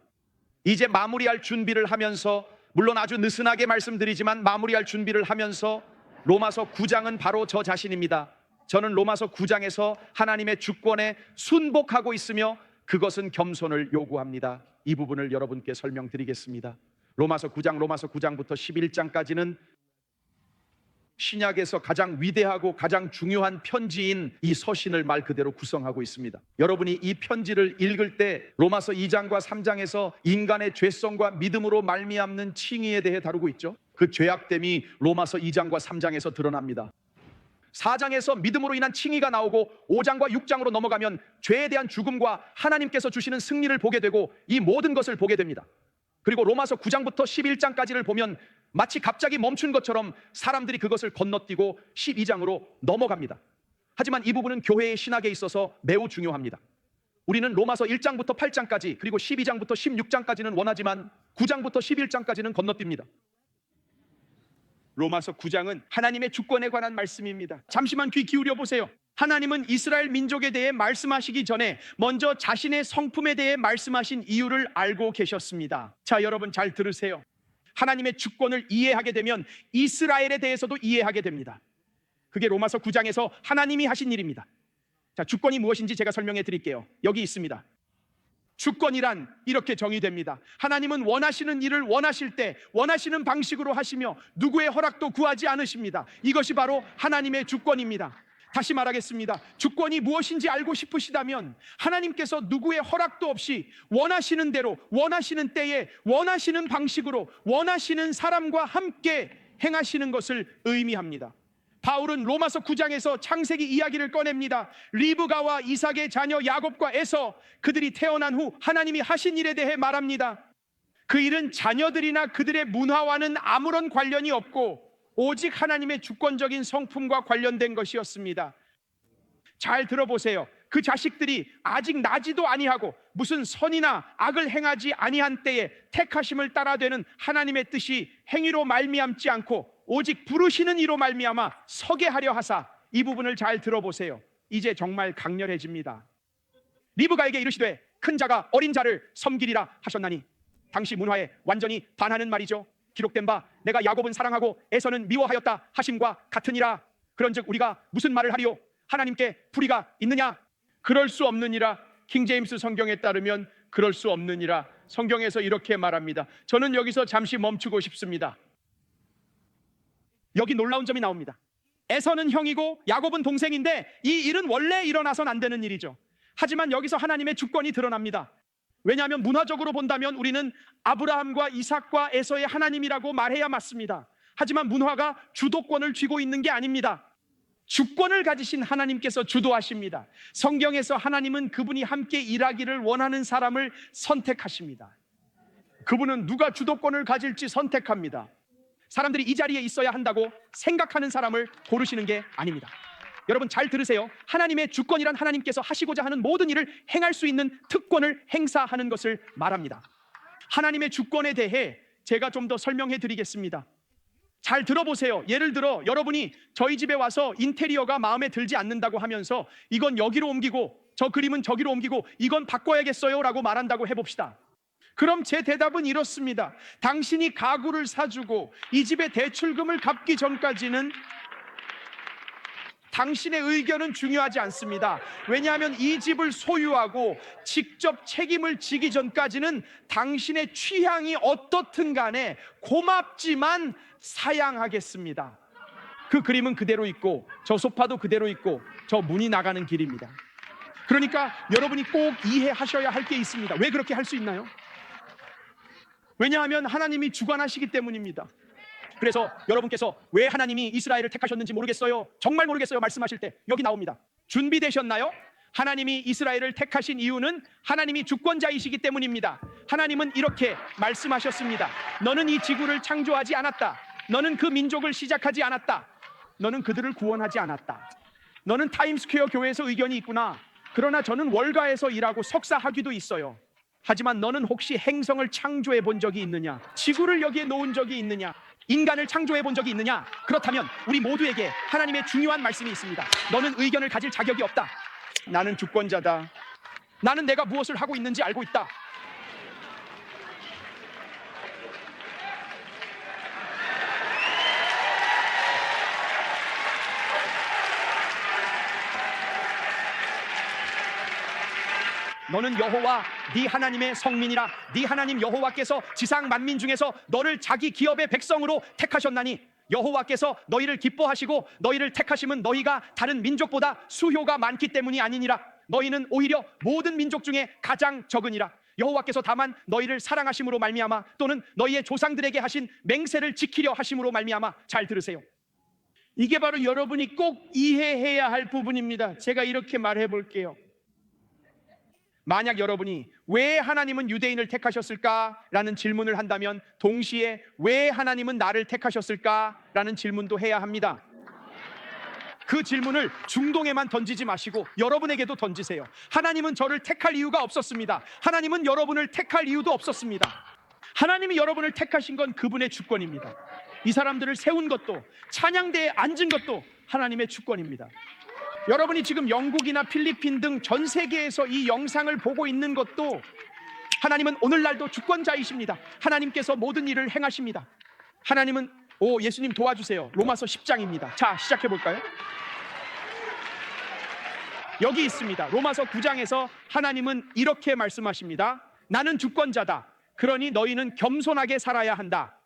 이제 마무리할 준비를 하면서, 물론 아주 느슨하게 말씀드리지만 마무리할 준비를 하면서 로마서 9장은 바로 저 자신입니다. 저는 로마서 9장에서 하나님의 주권에 순복하고 있으며 그것은 겸손을 요구합니다. 이 부분을 여러분께 설명드리겠습니다. 로마서 9장부터 11장까지는 신약에서 가장 위대하고 가장 중요한 편지인 이 서신을 말 그대로 구성하고 있습니다. 여러분이 이 편지를 읽을 때 로마서 2장과 3장에서 인간의 죄성과 믿음으로 말미암는 칭의에 대해 다루고 있죠. 그 죄악됨이 로마서 2장과 3장에서 드러납니다. 4장에서 믿음으로 인한 칭의가 나오고 5장과 6장으로 넘어가면 죄에 대한 죽음과 하나님께서 주시는 승리를 보게 되고 이 모든 것을 보게 됩니다. 그리고 로마서 9장부터 11장까지를 보면 마치 갑자기 멈춘 것처럼 사람들이 그것을 건너뛰고 12장으로 넘어갑니다. 하지만 이 부분은 교회의 신학에 있어서 매우 중요합니다. 우리는 로마서 1장부터 8장까지 그리고 12장부터 16장까지는 원하지만 9장부터 11장까지는 건너뜁니다. 로마서 9장은 하나님의 주권에 관한 말씀입니다. 잠시만 귀 기울여 보세요. 하나님은 이스라엘 민족에 대해 말씀하시기 전에 먼저 자신의 성품에 대해 말씀하신 이유를 알고 계셨습니다. 자, 여러분 잘 들으세요. 하나님의 주권을 이해하게 되면 이스라엘에 대해서도 이해하게 됩니다. 그게 로마서 9장에서 하나님이 하신 일입니다. 자, 주권이 무엇인지 제가 설명해 드릴게요. 여기 있습니다. 주권이란 이렇게 정의됩니다. 하나님은 원하시는 일을 원하실 때 원하시는 방식으로 하시며 누구의 허락도 구하지 않으십니다. 이것이 바로 하나님의 주권입니다. 다시 말하겠습니다. 주권이 무엇인지 알고 싶으시다면 하나님께서 누구의 허락도 없이 원하시는 대로 원하시는 때에 원하시는 방식으로 원하시는 사람과 함께 행하시는 것을 의미합니다. 바울은 로마서 9장에서 창세기 이야기를 꺼냅니다. 리브가와 이삭의 자녀 야곱과 에서, 그들이 태어난 후 하나님이 하신 일에 대해 말합니다. 그 일은 자녀들이나 그들의 문화와는 아무런 관련이 없고 오직 하나님의 주권적인 성품과 관련된 것이었습니다. 잘 들어보세요. 그 자식들이 아직 나지도 아니하고 무슨 선이나 악을 행하지 아니한 때에 택하심을 따라되는 하나님의 뜻이 행위로 말미암지 않고 오직 부르시는 이로 말미암아 서게 하려 하사, 이 부분을 잘 들어보세요. 이제 정말 강렬해집니다. 리브가에게 이르시되 큰 자가 어린 자를 섬기리라 하셨나니, 당시 문화에 완전히 반하는 말이죠. 기록된 바 내가 야곱은 사랑하고 에서는 미워하였다 하심과 같으니라. 그런즉 우리가 무슨 말을 하리요? 하나님께 불의가 있느냐? 그럴 수 없느니라. 킹제임스 성경에 따르면 그럴 수 없느니라. 성경에서 이렇게 말합니다. 저는 여기서 잠시 멈추고 싶습니다. 여기 놀라운 점이 나옵니다. 에서는 형이고 야곱은 동생인데 이 일은 원래 일어나선 안 되는 일이죠. 하지만 여기서 하나님의 주권이 드러납니다. 왜냐하면 문화적으로 본다면 우리는 아브라함과 이삭과 에서의 하나님이라고 말해야 맞습니다. 하지만 문화가 주도권을 쥐고 있는 게 아닙니다. 주권을 가지신 하나님께서 주도하십니다. 성경에서 하나님은 그분이 함께 일하기를 원하는 사람을 선택하십니다. 그분은 누가 주도권을 가질지 선택합니다. 사람들이 이 자리에 있어야 한다고 생각하는 사람을 고르시는 게 아닙니다. 여러분 잘 들으세요. 하나님의 주권이란 하나님께서 하시고자 하는 모든 일을 행할 수 있는 특권을 행사하는 것을 말합니다. 하나님의 주권에 대해 제가 좀 더 설명해 드리겠습니다. 잘 들어보세요. 예를 들어 여러분이 저희 집에 와서 인테리어가 마음에 들지 않는다고 하면서 이건 여기로 옮기고 저 그림은 저기로 옮기고 이건 바꿔야겠어요 라고 말한다고 해봅시다. 그럼 제 대답은 이렇습니다. 당신이 가구를 사주고 이 집의 대출금을 갚기 전까지는 당신의 의견은 중요하지 않습니다. 왜냐하면 이 집을 소유하고 직접 책임을 지기 전까지는 당신의 취향이 어떻든 간에 고맙지만 사양하겠습니다. 그 그림은 그대로 있고 저 소파도 그대로 있고 저 문이 나가는 길입니다. 그러니까 여러분이 꼭 이해하셔야 할 게 있습니다. 왜 그렇게 할 수 있나요? 왜냐하면 하나님이 주관하시기 때문입니다. 그래서 여러분께서 왜 하나님이 이스라엘을 택하셨는지 모르겠어요, 정말 모르겠어요 말씀하실 때 여기 나옵니다. 준비되셨나요? 하나님이 이스라엘을 택하신 이유는 하나님이 주권자이시기 때문입니다. 하나님은 이렇게 말씀하셨습니다. 너는 이 지구를 창조하지 않았다. 너는 그 민족을 시작하지 않았다. 너는 그들을 구원하지 않았다. 너는 타임스퀘어 교회에서 의견이 있구나. 그러나 저는 월가에서 일하고 석사 학위도 있어요. 하지만 너는 혹시 행성을 창조해 본 적이 있느냐? 지구를 여기에 놓은 적이 있느냐? 인간을 창조해 본 적이 있느냐? 그렇다면 우리 모두에게 하나님의 중요한 말씀이 있습니다. 너는 의견을 가질 자격이 없다. 나는 주권자다. 나는 내가 무엇을 하고 있는지 알고 있다. 너는 여호와 네 하나님의 성민이라. 네 하나님 여호와께서 지상 만민 중에서 너를 자기 기업의 백성으로 택하셨나니 여호와께서 너희를 기뻐하시고 너희를 택하심은 너희가 다른 민족보다 수효가 많기 때문이 아니니라. 너희는 오히려 모든 민족 중에 가장 적으니라. 여호와께서 다만 너희를 사랑하심으로 말미암아 또는 너희의 조상들에게 하신 맹세를 지키려 하심으로 말미암아. 잘 들으세요. 이게 바로 여러분이 꼭 이해해야 할 부분입니다. 제가 이렇게 말해 볼게요. 만약 여러분이 왜 하나님은 유대인을 택하셨을까라는 질문을 한다면 동시에 왜 하나님은 나를 택하셨을까라는 질문도 해야 합니다. 그 질문을 중동에만 던지지 마시고 여러분에게도 던지세요. 하나님은 저를 택할 이유가 없었습니다. 하나님은 여러분을 택할 이유도 없었습니다. 하나님이 여러분을 택하신 건 그분의 주권입니다. 이 사람들을 세운 것도 찬양대에 앉은 것도 하나님의 주권입니다. 여러분이 지금 영국이나 필리핀 등 전 세계에서 이 영상을 보고 있는 것도 하나님은 오늘날도 주권자이십니다. 하나님께서 모든 일을 행하십니다. 하나님은 예수님 도와주세요. 로마서 10장입니다. 자, 시작해 볼까요? 여기 있습니다. 로마서 9장에서 하나님은 이렇게 말씀하십니다. 나는 주권자다. 그러니 너희는 겸손하게 살아야 한다.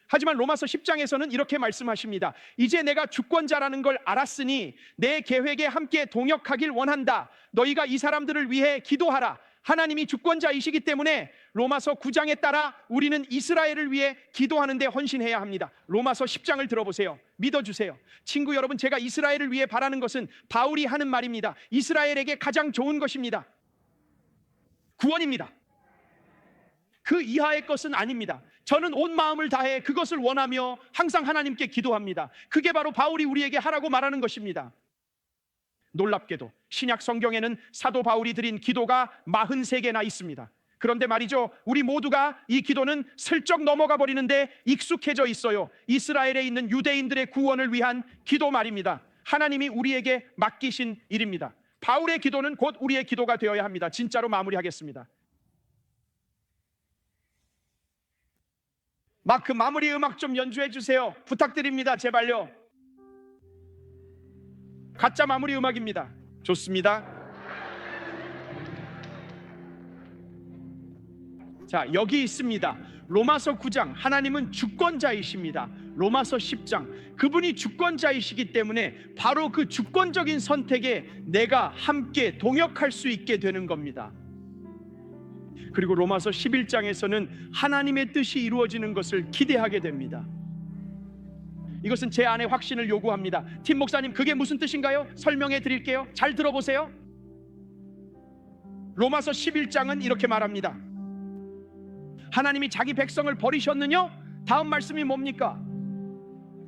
하지만 로마서 10장에서는 이렇게 말씀하십니다. 이제 내가 주권자라는 걸 알았으니 내 계획에 함께 동역하길 원한다. 너희가 이 사람들을 위해 기도하라. 하나님이 주권자이시기 때문에 로마서 9장에 따라 우리는 이스라엘을 위해 기도하는 데 헌신해야 합니다. 로마서 10장을 들어보세요. 믿어주세요. 친구 여러분, 제가 이스라엘을 위해 바라는 것은 바울이 하는 말입니다. 이스라엘에게 가장 좋은 것입니다. 구원입니다. 그 이하의 것은 아닙니다. 저는 온 마음을 다해 그것을 원하며 항상 하나님께 기도합니다. 그게 바로 바울이 우리에게 하라고 말하는 것입니다. 놀랍게도 신약 성경에는 사도 바울이 드린 기도가 43개나 있습니다. 그런데 말이죠, 우리 모두가 이 기도는 슬쩍 넘어가 버리는데 익숙해져 있어요. 이스라엘에 있는 유대인들의 구원을 위한 기도 말입니다. 하나님이 우리에게 맡기신 일입니다. 바울의 기도는 곧 우리의 기도가 되어야 합니다. 진짜로 마무리하겠습니다. 마크 마무리 음악 좀 연주해 주세요. 부탁드립니다. 제발요. 가짜 마무리 음악입니다. 좋습니다. 자, 여기 있습니다. 로마서 9장, 하나님은 주권자이십니다. 로마서 10장, 그분이 주권자이시기 때문에 바로 그 주권적인 선택에 내가 함께 동역할 수 있게 되는 겁니다. 그리고 로마서 11장에서는 하나님의 뜻이 이루어지는 것을 기대하게 됩니다. 이것은 제 안에 확신을 요구합니다. 팀 목사님, 그게 무슨 뜻인가요? 설명해 드릴게요. 잘 들어보세요. 로마서 11장은 이렇게 말합니다. 하나님이 자기 백성을 버리셨느냐? 다음 말씀이 뭡니까?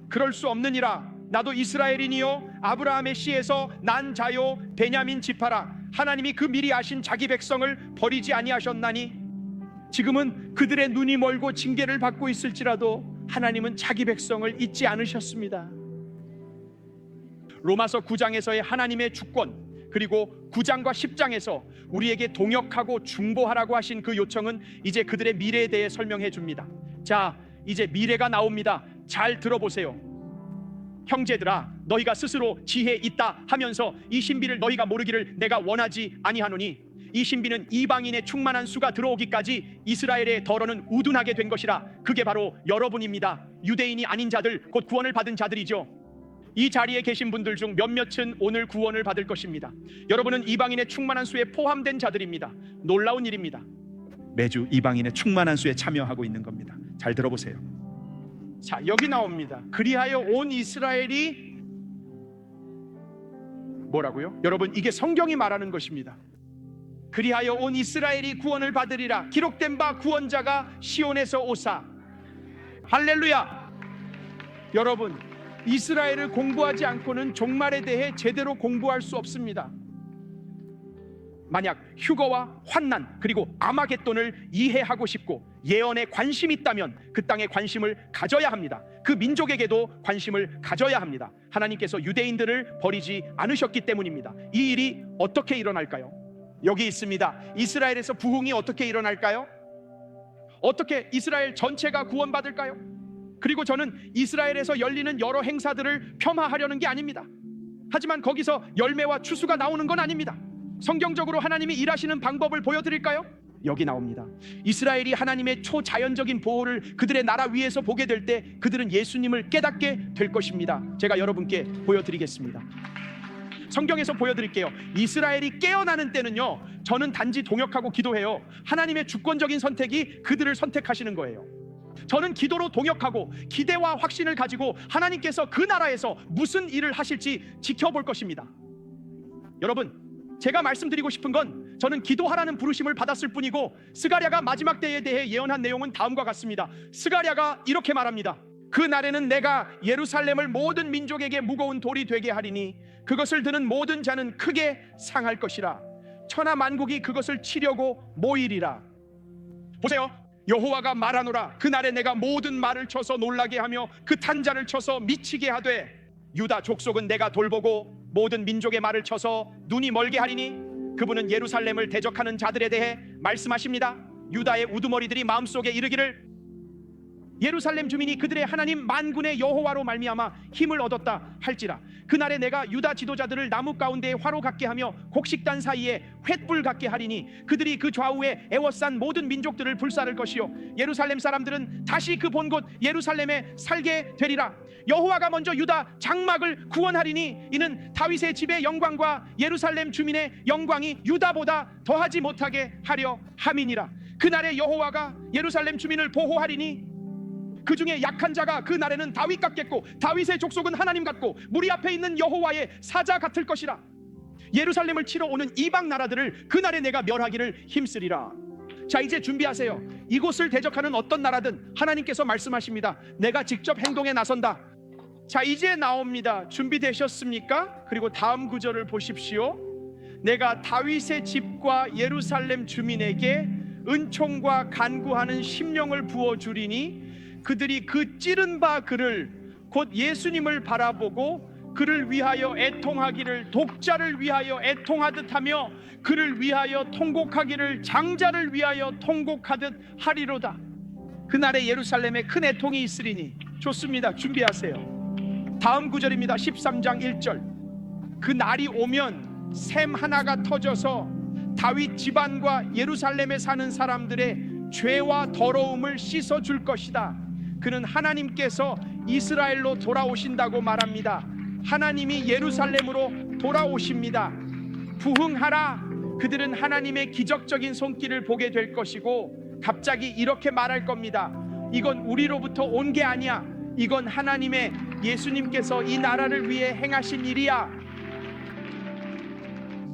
그럴 수 없느니라. 나도 이스라엘인이요 아브라함의 씨에서 난 자요 베냐민 지파라. 하나님이 그 미리 아신 자기 백성을 버리지 아니하셨나니 지금은 그들의 눈이 멀고 징계를 받고 있을지라도 하나님은 자기 백성을 잊지 않으셨습니다. 로마서 9장에서의 하나님의 주권, 그리고 9장과 10장에서 우리에게 동역하고 중보하라고 하신 그 요청은 이제 그들의 미래에 대해 설명해 줍니다. 자, 이제 미래가 나옵니다. 잘 들어보세요. 형제들아, 너희가 스스로 지혜 있다 하면서 이 신비를 너희가 모르기를 내가 원하지 아니하노니 이 신비는 이방인의 충만한 수가 들어오기까지 이스라엘의 덜어는 우둔하게 된 것이라. 그게 바로 여러분입니다. 유대인이 아닌 자들, 곧 구원을 받은 자들이죠. 이 자리에 계신 분들 중 몇몇은 오늘 구원을 받을 것입니다. 여러분은 이방인의 충만한 수에 포함된 자들입니다. 놀라운 일입니다. 매주 이방인의 충만한 수에 참여하고 있는 겁니다. 잘 들어보세요. 자, 여기 나옵니다. 그리하여 온 이스라엘이 뭐라고요? 여러분, 이게 성경이 말하는 것입니다. 그리하여 온 이스라엘이 구원을 받으리라. 기록된 바 구원자가 시온에서 오사. 할렐루야. 여러분, 이스라엘을 공부하지 않고는 종말에 대해 제대로 공부할 수 없습니다. 만약 휴거와 환난 그리고 아마겟돈을 이해하고 싶고 예언에 관심이 있다면 그 땅에 관심을 가져야 합니다. 그 민족에게도 관심을 가져야 합니다. 하나님께서 유대인들을 버리지 않으셨기 때문입니다. 이 일이 어떻게 일어날까요? 여기 있습니다. 이스라엘에서 부흥이 어떻게 일어날까요? 어떻게 이스라엘 전체가 구원받을까요? 그리고 저는 이스라엘에서 열리는 여러 행사들을 폄하하려는 게 아닙니다. 하지만 거기서 열매와 추수가 나오는 건 아닙니다. 성경적으로 하나님이 일하시는 방법을 보여드릴까요? 여기 나옵니다. 이스라엘이 하나님의 초자연적인 보호를 그들의 나라 위에서 보게 될 때 그들은 예수님을 깨닫게 될 것입니다. 제가 여러분께 보여드리겠습니다. 성경에서 보여드릴게요. 이스라엘이 깨어나는 때는요, 저는 단지 동역하고 기도해요. 하나님의 주권적인 선택이 그들을 선택하시는 거예요. 저는 기도로 동역하고 기대와 확신을 가지고 하나님께서 그 나라에서 무슨 일을 하실지 지켜볼 것입니다. 여러분, 제가 말씀드리고 싶은 건 저는 기도하라는 부르심을 받았을 뿐이고 스가랴가 마지막 때에 대해 예언한 내용은 다음과 같습니다. 스가랴가 이렇게 말합니다. 그 날에는 내가 예루살렘을 모든 민족에게 무거운 돌이 되게 하리니 그것을 드는 모든 자는 크게 상할 것이라. 천하 만국이 그것을 치려고 모이리라. 보세요. 여호와가 말하노라. 그날에 내가 모든 말을 쳐서 놀라게 하며 그 탄자를 쳐서 미치게 하되 유다 족속은 내가 돌보고 모든 민족의 말을 쳐서 눈이 멀게 하리니 그분은 예루살렘을 대적하는 자들에 대해 말씀하십니다. 유다의 우두머리들이 마음속에 이르기를 예루살렘 주민이 그들의 하나님 만군의 여호와로 말미암아 힘을 얻었다 할지라. 그날에 내가 유다 지도자들을 나무 가운데에 화로 같게 하며 곡식단 사이에 횃불 같게 하리니 그들이 그 좌우에 애워싼 모든 민족들을 불사를 것이요 예루살렘 사람들은 다시 그 본 곳 예루살렘에 살게 되리라. 여호와가 먼저 유다 장막을 구원하리니 이는 다윗의 집의 영광과 예루살렘 주민의 영광이 유다보다 더하지 못하게 하려 함이니라. 그날에 여호와가 예루살렘 주민을 보호하리니 그 중에 약한 자가 그 날에는 다윗 같겠고 다윗의 족속은 하나님 같고 무리 앞에 있는 여호와의 사자 같을 것이라. 예루살렘을 치러 오는 이방 나라들을 그 날에 내가 멸하기를 힘쓰리라. 자, 이제 준비하세요. 이곳을 대적하는 어떤 나라든 하나님께서 말씀하십니다. 내가 직접 행동에 나선다. 자, 이제 나옵니다. 준비되셨습니까? 그리고 다음 구절을 보십시오. 내가 다윗의 집과 예루살렘 주민에게 은총과 간구하는 심령을 부어주리니 그들이 그 찌른 바 그를 곧 예수님을 바라보고 그를 위하여 애통하기를 독자를 위하여 애통하듯 하며 그를 위하여 통곡하기를 장자를 위하여 통곡하듯 하리로다. 그날에 예루살렘에 큰 애통이 있으리니. 좋습니다. 준비하세요. 다음 구절입니다. 13장 1절. 그 날이 오면 샘 하나가 터져서 다윗 집안과 예루살렘에 사는 사람들의 죄와 더러움을 씻어 줄 것이다. 그는 하나님께서 이스라엘로 돌아오신다고 말합니다. 하나님이 예루살렘으로 돌아오십니다. 부흥하라. 그들은 하나님의 기적적인 손길을 보게 될 것이고, 갑자기 이렇게 말할 겁니다. 이건 우리로부터 온 게 아니야. 이건 하나님의 예수님께서 이 나라를 위해 행하신 일이야.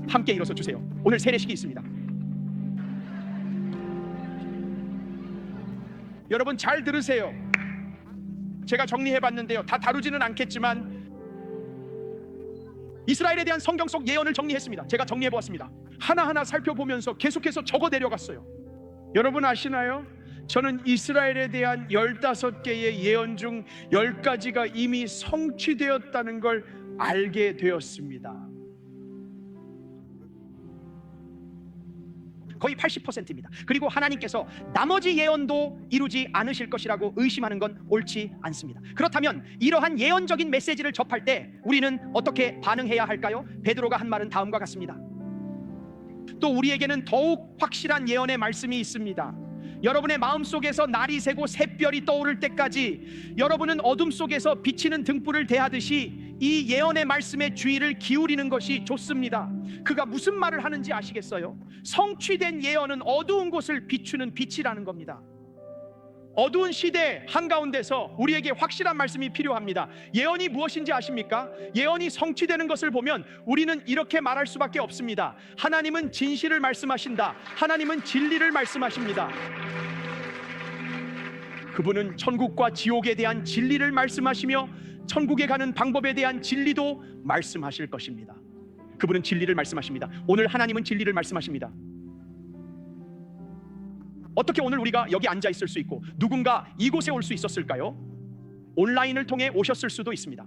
함께 일어서 주세요. 오늘 세례식이 있습니다. 여러분 잘 들으세요. 제가 정리해봤는데요, 다 다루지는 않겠지만 이스라엘에 대한 성경 속 예언을 정리했습니다. 제가 정리해보았습니다. 하나하나 살펴보면서 계속해서 적어 내려갔어요. 여러분 아시나요? 저는 이스라엘에 대한 15개의 예언 중 10가지가 이미 성취되었다는 걸 알게 되었습니다. 거의 80%입니다. 그리고 하나님께서 나머지 예언도 이루지 않으실 것이라고 의심하는 건 옳지 않습니다. 그렇다면 이러한 예언적인 메시지를 접할 때 우리는 어떻게 반응해야 할까요? 베드로가 한 말은 다음과 같습니다. 또 우리에게는 더욱 확실한 예언의 말씀이 있습니다. 여러분의 마음속에서 날이 새고 샛별이 떠오를 때까지 여러분은 어둠 속에서 비치는 등불을 대하듯이 이 예언의 말씀에 주의를 기울이는 것이 좋습니다. 그가 무슨 말을 하는지 아시겠어요? 성취된 예언은 어두운 곳을 비추는 빛이라는 겁니다. 어두운 시대 한가운데서 우리에게 확실한 말씀이 필요합니다. 예언이 무엇인지 아십니까? 예언이 성취되는 것을 보면 우리는 이렇게 말할 수밖에 없습니다. 하나님은 진실을 말씀하신다. 하나님은 진리를 말씀하십니다. 그분은 천국과 지옥에 대한 진리를 말씀하시며 천국에 가는 방법에 대한 진리도 말씀하실 것입니다. 그분은 진리를 말씀하십니다. 오늘 하나님은 진리를 말씀하십니다. 어떻게 오늘 우리가 여기 앉아 있을 수 있고 누군가 이곳에 올 수 있었을까요? 온라인을 통해 오셨을 수도 있습니다.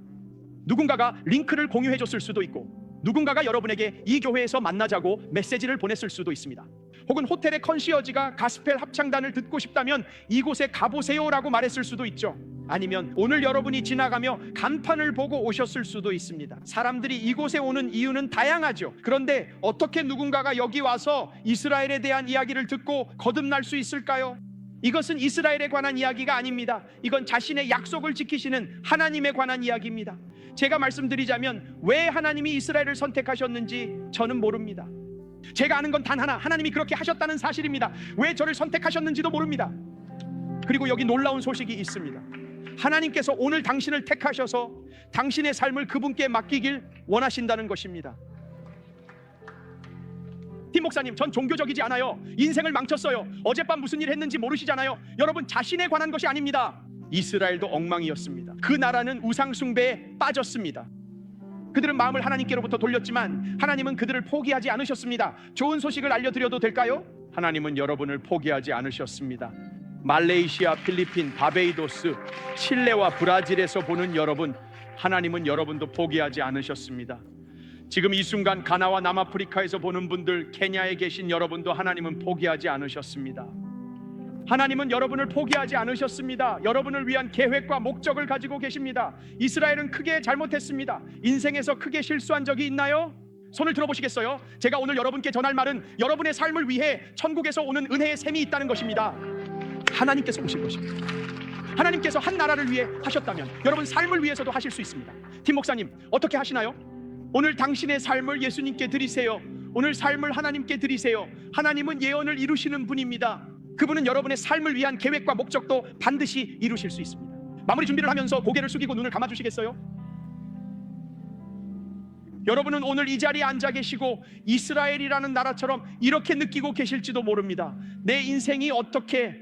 누군가가 링크를 공유해 줬을 수도 있고, 누군가가 여러분에게 이 교회에서 만나자고 메시지를 보냈을 수도 있습니다. 혹은 호텔의 컨시어지가 가스펠 합창단을 듣고 싶다면 이곳에 가보세요라고 말했을 수도 있죠. 아니면 오늘 여러분이 지나가며 간판을 보고 오셨을 수도 있습니다. 사람들이 이곳에 오는 이유는 다양하죠. 그런데 어떻게 누군가가 여기 와서 이스라엘에 대한 이야기를 듣고 거듭날 수 있을까요? 이것은 이스라엘에 관한 이야기가 아닙니다. 이건 자신의 약속을 지키시는 하나님에 관한 이야기입니다. 제가 말씀드리자면 왜 하나님이 이스라엘을 선택하셨는지 저는 모릅니다. 제가 아는 건 단 하나, 하나님이 그렇게 하셨다는 사실입니다. 왜 저를 선택하셨는지도 모릅니다. 그리고 여기 놀라운 소식이 있습니다. 하나님께서 오늘 당신을 택하셔서 당신의 삶을 그분께 맡기길 원하신다는 것입니다. 팀 목사님, 전 종교적이지 않아요. 인생을 망쳤어요. 어젯밤 무슨 일 했는지 모르시잖아요. 여러분, 자신에 관한 것이 아닙니다. 이스라엘도 엉망이었습니다. 그 나라는 우상 숭배에 빠졌습니다. 그들은 마음을 하나님께로부터 돌렸지만 하나님은 그들을 포기하지 않으셨습니다. 좋은 소식을 알려드려도 될까요? 하나님은 여러분을 포기하지 않으셨습니다. 말레이시아, 필리핀, 바베이도스, 칠레와 브라질에서 보는 여러분, 하나님은 여러분도 포기하지 않으셨습니다. 지금 이 순간 가나와 남아프리카에서 보는 분들, 케냐에 계신 여러분도 하나님은 포기하지 않으셨습니다. 하나님은 여러분을 포기하지 않으셨습니다. 여러분을 위한 계획과 목적을 가지고 계십니다. 이스라엘은 크게 잘못했습니다. 인생에서 크게 실수한 적이 있나요? 손을 들어보시겠어요? 제가 오늘 여러분께 전할 말은 여러분의 삶을 위해 천국에서 오는 은혜의 샘이 있다는 것입니다. 하나님께서 오실 것입니다. 하나님께서 한 나라를 위해 하셨다면 여러분 삶을 위해서도 하실 수 있습니다. 팀 목사님, 어떻게 하시나요? 오늘 당신의 삶을 예수님께 드리세요. 오늘 삶을 하나님께 드리세요. 하나님은 예언을 이루시는 분입니다. 그분은 여러분의 삶을 위한 계획과 목적도 반드시 이루실 수 있습니다. 마무리 준비를 하면서 고개를 숙이고 눈을 감아주시겠어요? 여러분은 오늘 이 자리에 앉아 계시고 이스라엘이라는 나라처럼 이렇게 느끼고 계실지도 모릅니다. 내 인생이 어떻게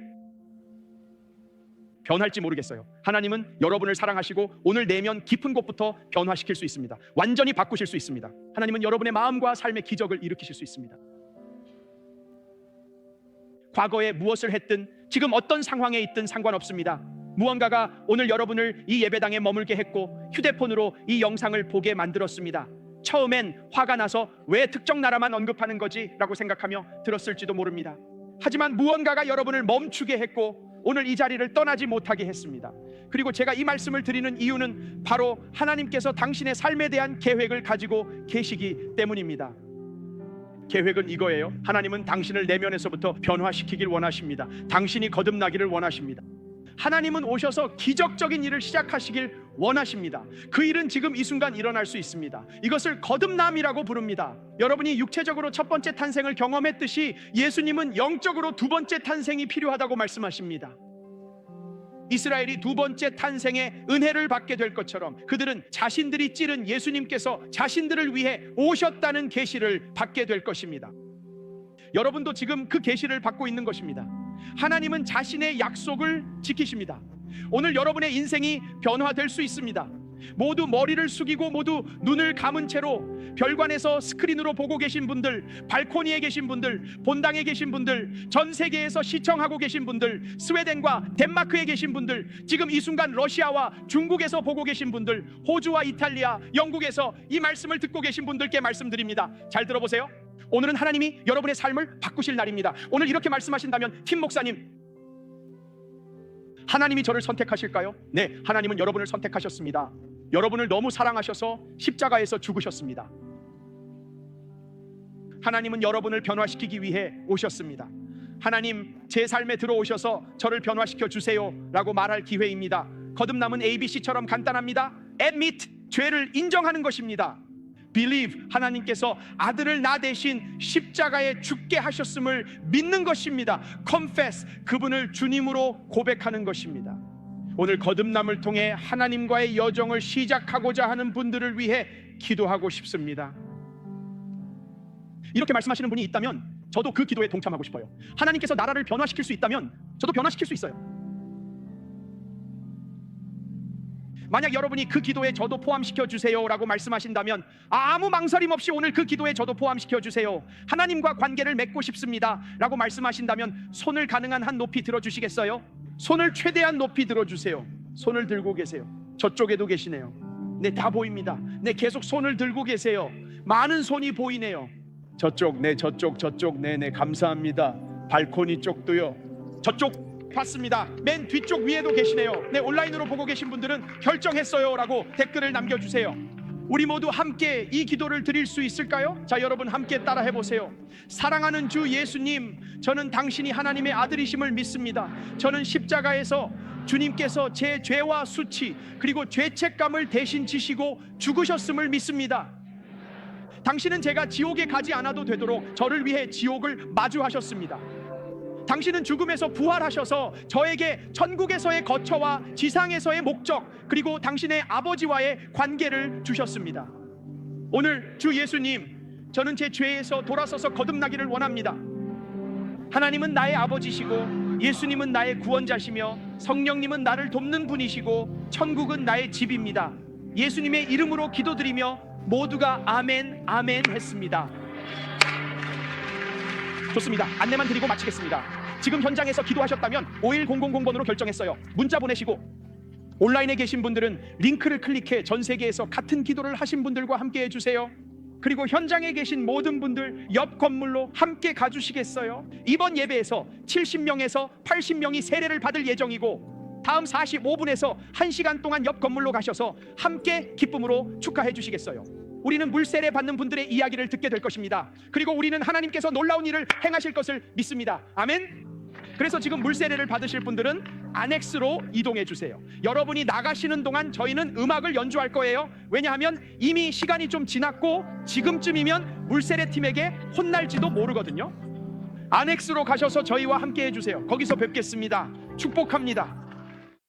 변할지 모르겠어요. 하나님은 여러분을 사랑하시고 오늘 내면 깊은 곳부터 변화시킬 수 있습니다. 완전히 바꾸실 수 있습니다. 하나님은 여러분의 마음과 삶의 기적을 일으키실 수 있습니다. 과거에 무엇을 했든 지금 어떤 상황에 있든 상관없습니다. 무언가가 오늘 여러분을 이 예배당에 머물게 했고 휴대폰으로 이 영상을 보게 만들었습니다. 처음엔 화가 나서 왜 특정 나라만 언급하는 거지? 라고 생각하며 들었을지도 모릅니다. 하지만 무언가가 여러분을 멈추게 했고 오늘 이 자리를 떠나지 못하게 했습니다. 그리고 제가 이 말씀을 드리는 이유는 바로 하나님께서 당신의 삶에 대한 계획을 가지고 계시기 때문입니다. 계획은 이거예요. 하나님은 당신을 내면에서부터 변화시키길 원하십니다. 당신이 거듭나기를 원하십니다. 하나님은 오셔서 기적적인 일을 시작하시길 원하십니다. 그 일은 지금 이 순간 일어날 수 있습니다. 이것을 거듭남이라고 부릅니다. 여러분이 육체적으로 첫 번째 탄생을 경험했듯이 예수님은 영적으로 두 번째 탄생이 필요하다고 말씀하십니다. 이스라엘이 두 번째 탄생의 은혜를 받게 될 것처럼 그들은 자신들이 찌른 예수님께서 자신들을 위해 오셨다는 계시를 받게 될 것입니다. 여러분도 지금 그 계시를 받고 있는 것입니다. 하나님은 자신의 약속을 지키십니다. 오늘 여러분의 인생이 변화될 수 있습니다. 모두 머리를 숙이고 모두 눈을 감은 채로 별관에서 스크린으로 보고 계신 분들, 발코니에 계신 분들, 본당에 계신 분들, 전 세계에서 시청하고 계신 분들, 스웨덴과 덴마크에 계신 분들, 지금 이 순간 러시아와 중국에서 보고 계신 분들, 호주와 이탈리아, 영국에서 이 말씀을 듣고 계신 분들께 말씀드립니다. 잘 들어보세요. 오늘은 하나님이 여러분의 삶을 바꾸실 날입니다. 오늘 이렇게 말씀하신다면, 팀 목사님, 하나님이 저를 선택하실까요? 네, 하나님은 여러분을 선택하셨습니다. 여러분을 너무 사랑하셔서 십자가에서 죽으셨습니다. 하나님은 여러분을 변화시키기 위해 오셨습니다. 하나님, 제 삶에 들어오셔서 저를 변화시켜 주세요 라고 말할 기회입니다. 거듭남은 ABC처럼 간단합니다. Admit, 죄를 인정하는 것입니다. Believe, 하나님께서 아들을 나 대신 십자가에 죽게 하셨음을 믿는 것입니다. Confess, 그분을 주님으로 고백하는 것입니다. 오늘 거듭남을 통해 하나님과의 여정을 시작하고자 하는 분들을 위해 기도하고 싶습니다. 이렇게 말씀하시는 분이 있다면 저도 그 기도에 동참하고 싶어요. 하나님께서 나라를 변화시킬 수 있다면 저도 변화시킬 수 있어요. 만약 여러분이 그 기도에 저도 포함시켜 주세요 라고 말씀하신다면, 아무 망설임 없이 오늘 그 기도에 저도 포함시켜 주세요, 하나님과 관계를 맺고 싶습니다 라고 말씀하신다면 손을 가능한 한 높이 들어주시겠어요? 손을 최대한 높이 들어주세요. 손을 들고 계세요. 저쪽에도 계시네요. 네, 다 보입니다. 네, 계속 손을 들고 계세요. 많은 손이 보이네요. 저쪽, 네, 저쪽, 네, 감사합니다. 발코니 쪽도요. 저쪽 봤습니다. 맨 뒤쪽 위에도 계시네요. 네, 온라인으로 보고 계신 분들은 결정했어요 라고 댓글을 남겨주세요. 우리 모두 함께 이 기도를 드릴 수 있을까요? 자, 여러분 함께 따라 해보세요. 사랑하는 주 예수님, 저는 당신이 하나님의 아들이심을 믿습니다. 저는 십자가에서 주님께서 제 죄와 수치 그리고 죄책감을 대신 지시고 죽으셨음을 믿습니다. 당신은 제가 지옥에 가지 않아도 되도록 저를 위해 지옥을 마주하셨습니다. 당신은 죽음에서 부활하셔서 저에게 천국에서의 거처와 지상에서의 목적, 그리고 당신의 아버지와의 관계를 주셨습니다. 오늘 주 예수님, 저는 제 죄에서 돌아서서 거듭나기를 원합니다. 하나님은 나의 아버지시고 예수님은 나의 구원자시며 성령님은 나를 돕는 분이시고 천국은 나의 집입니다. 예수님의 이름으로 기도드리며 모두가 아멘 아멘 했습니다. 좋습니다. 안내만 드리고 마치겠습니다. 지금 현장에서 기도하셨다면 51000번으로 결정했어요. 문자 보내시고, 온라인에 계신 분들은 링크를 클릭해 전 세계에서 같은 기도를 하신 분들과 함께 해주세요. 그리고 현장에 계신 모든 분들 옆 건물로 함께 가주시겠어요? 이번 예배에서 70명에서 80명이 세례를 받을 예정이고, 다음 45분에서 1시간 동안 옆 건물로 가셔서 함께 기쁨으로 축하해 주시겠어요? 우리는 물세례 받는 분들의 이야기를 듣게 될 것입니다. 그리고 우리는 하나님께서 놀라운 일을 행하실 것을 믿습니다. 아멘. 그래서 지금 물세례를 받으실 분들은 안엑스로 이동해 주세요. 여러분이 나가시는 동안 저희는 음악을 연주할 거예요. 왜냐하면 이미 시간이 좀 지났고 지금쯤이면 물세례 팀에게 혼날지도 모르거든요. 안엑스로 가셔서 저희와 함께 해주세요. 거기서 뵙겠습니다. 축복합니다.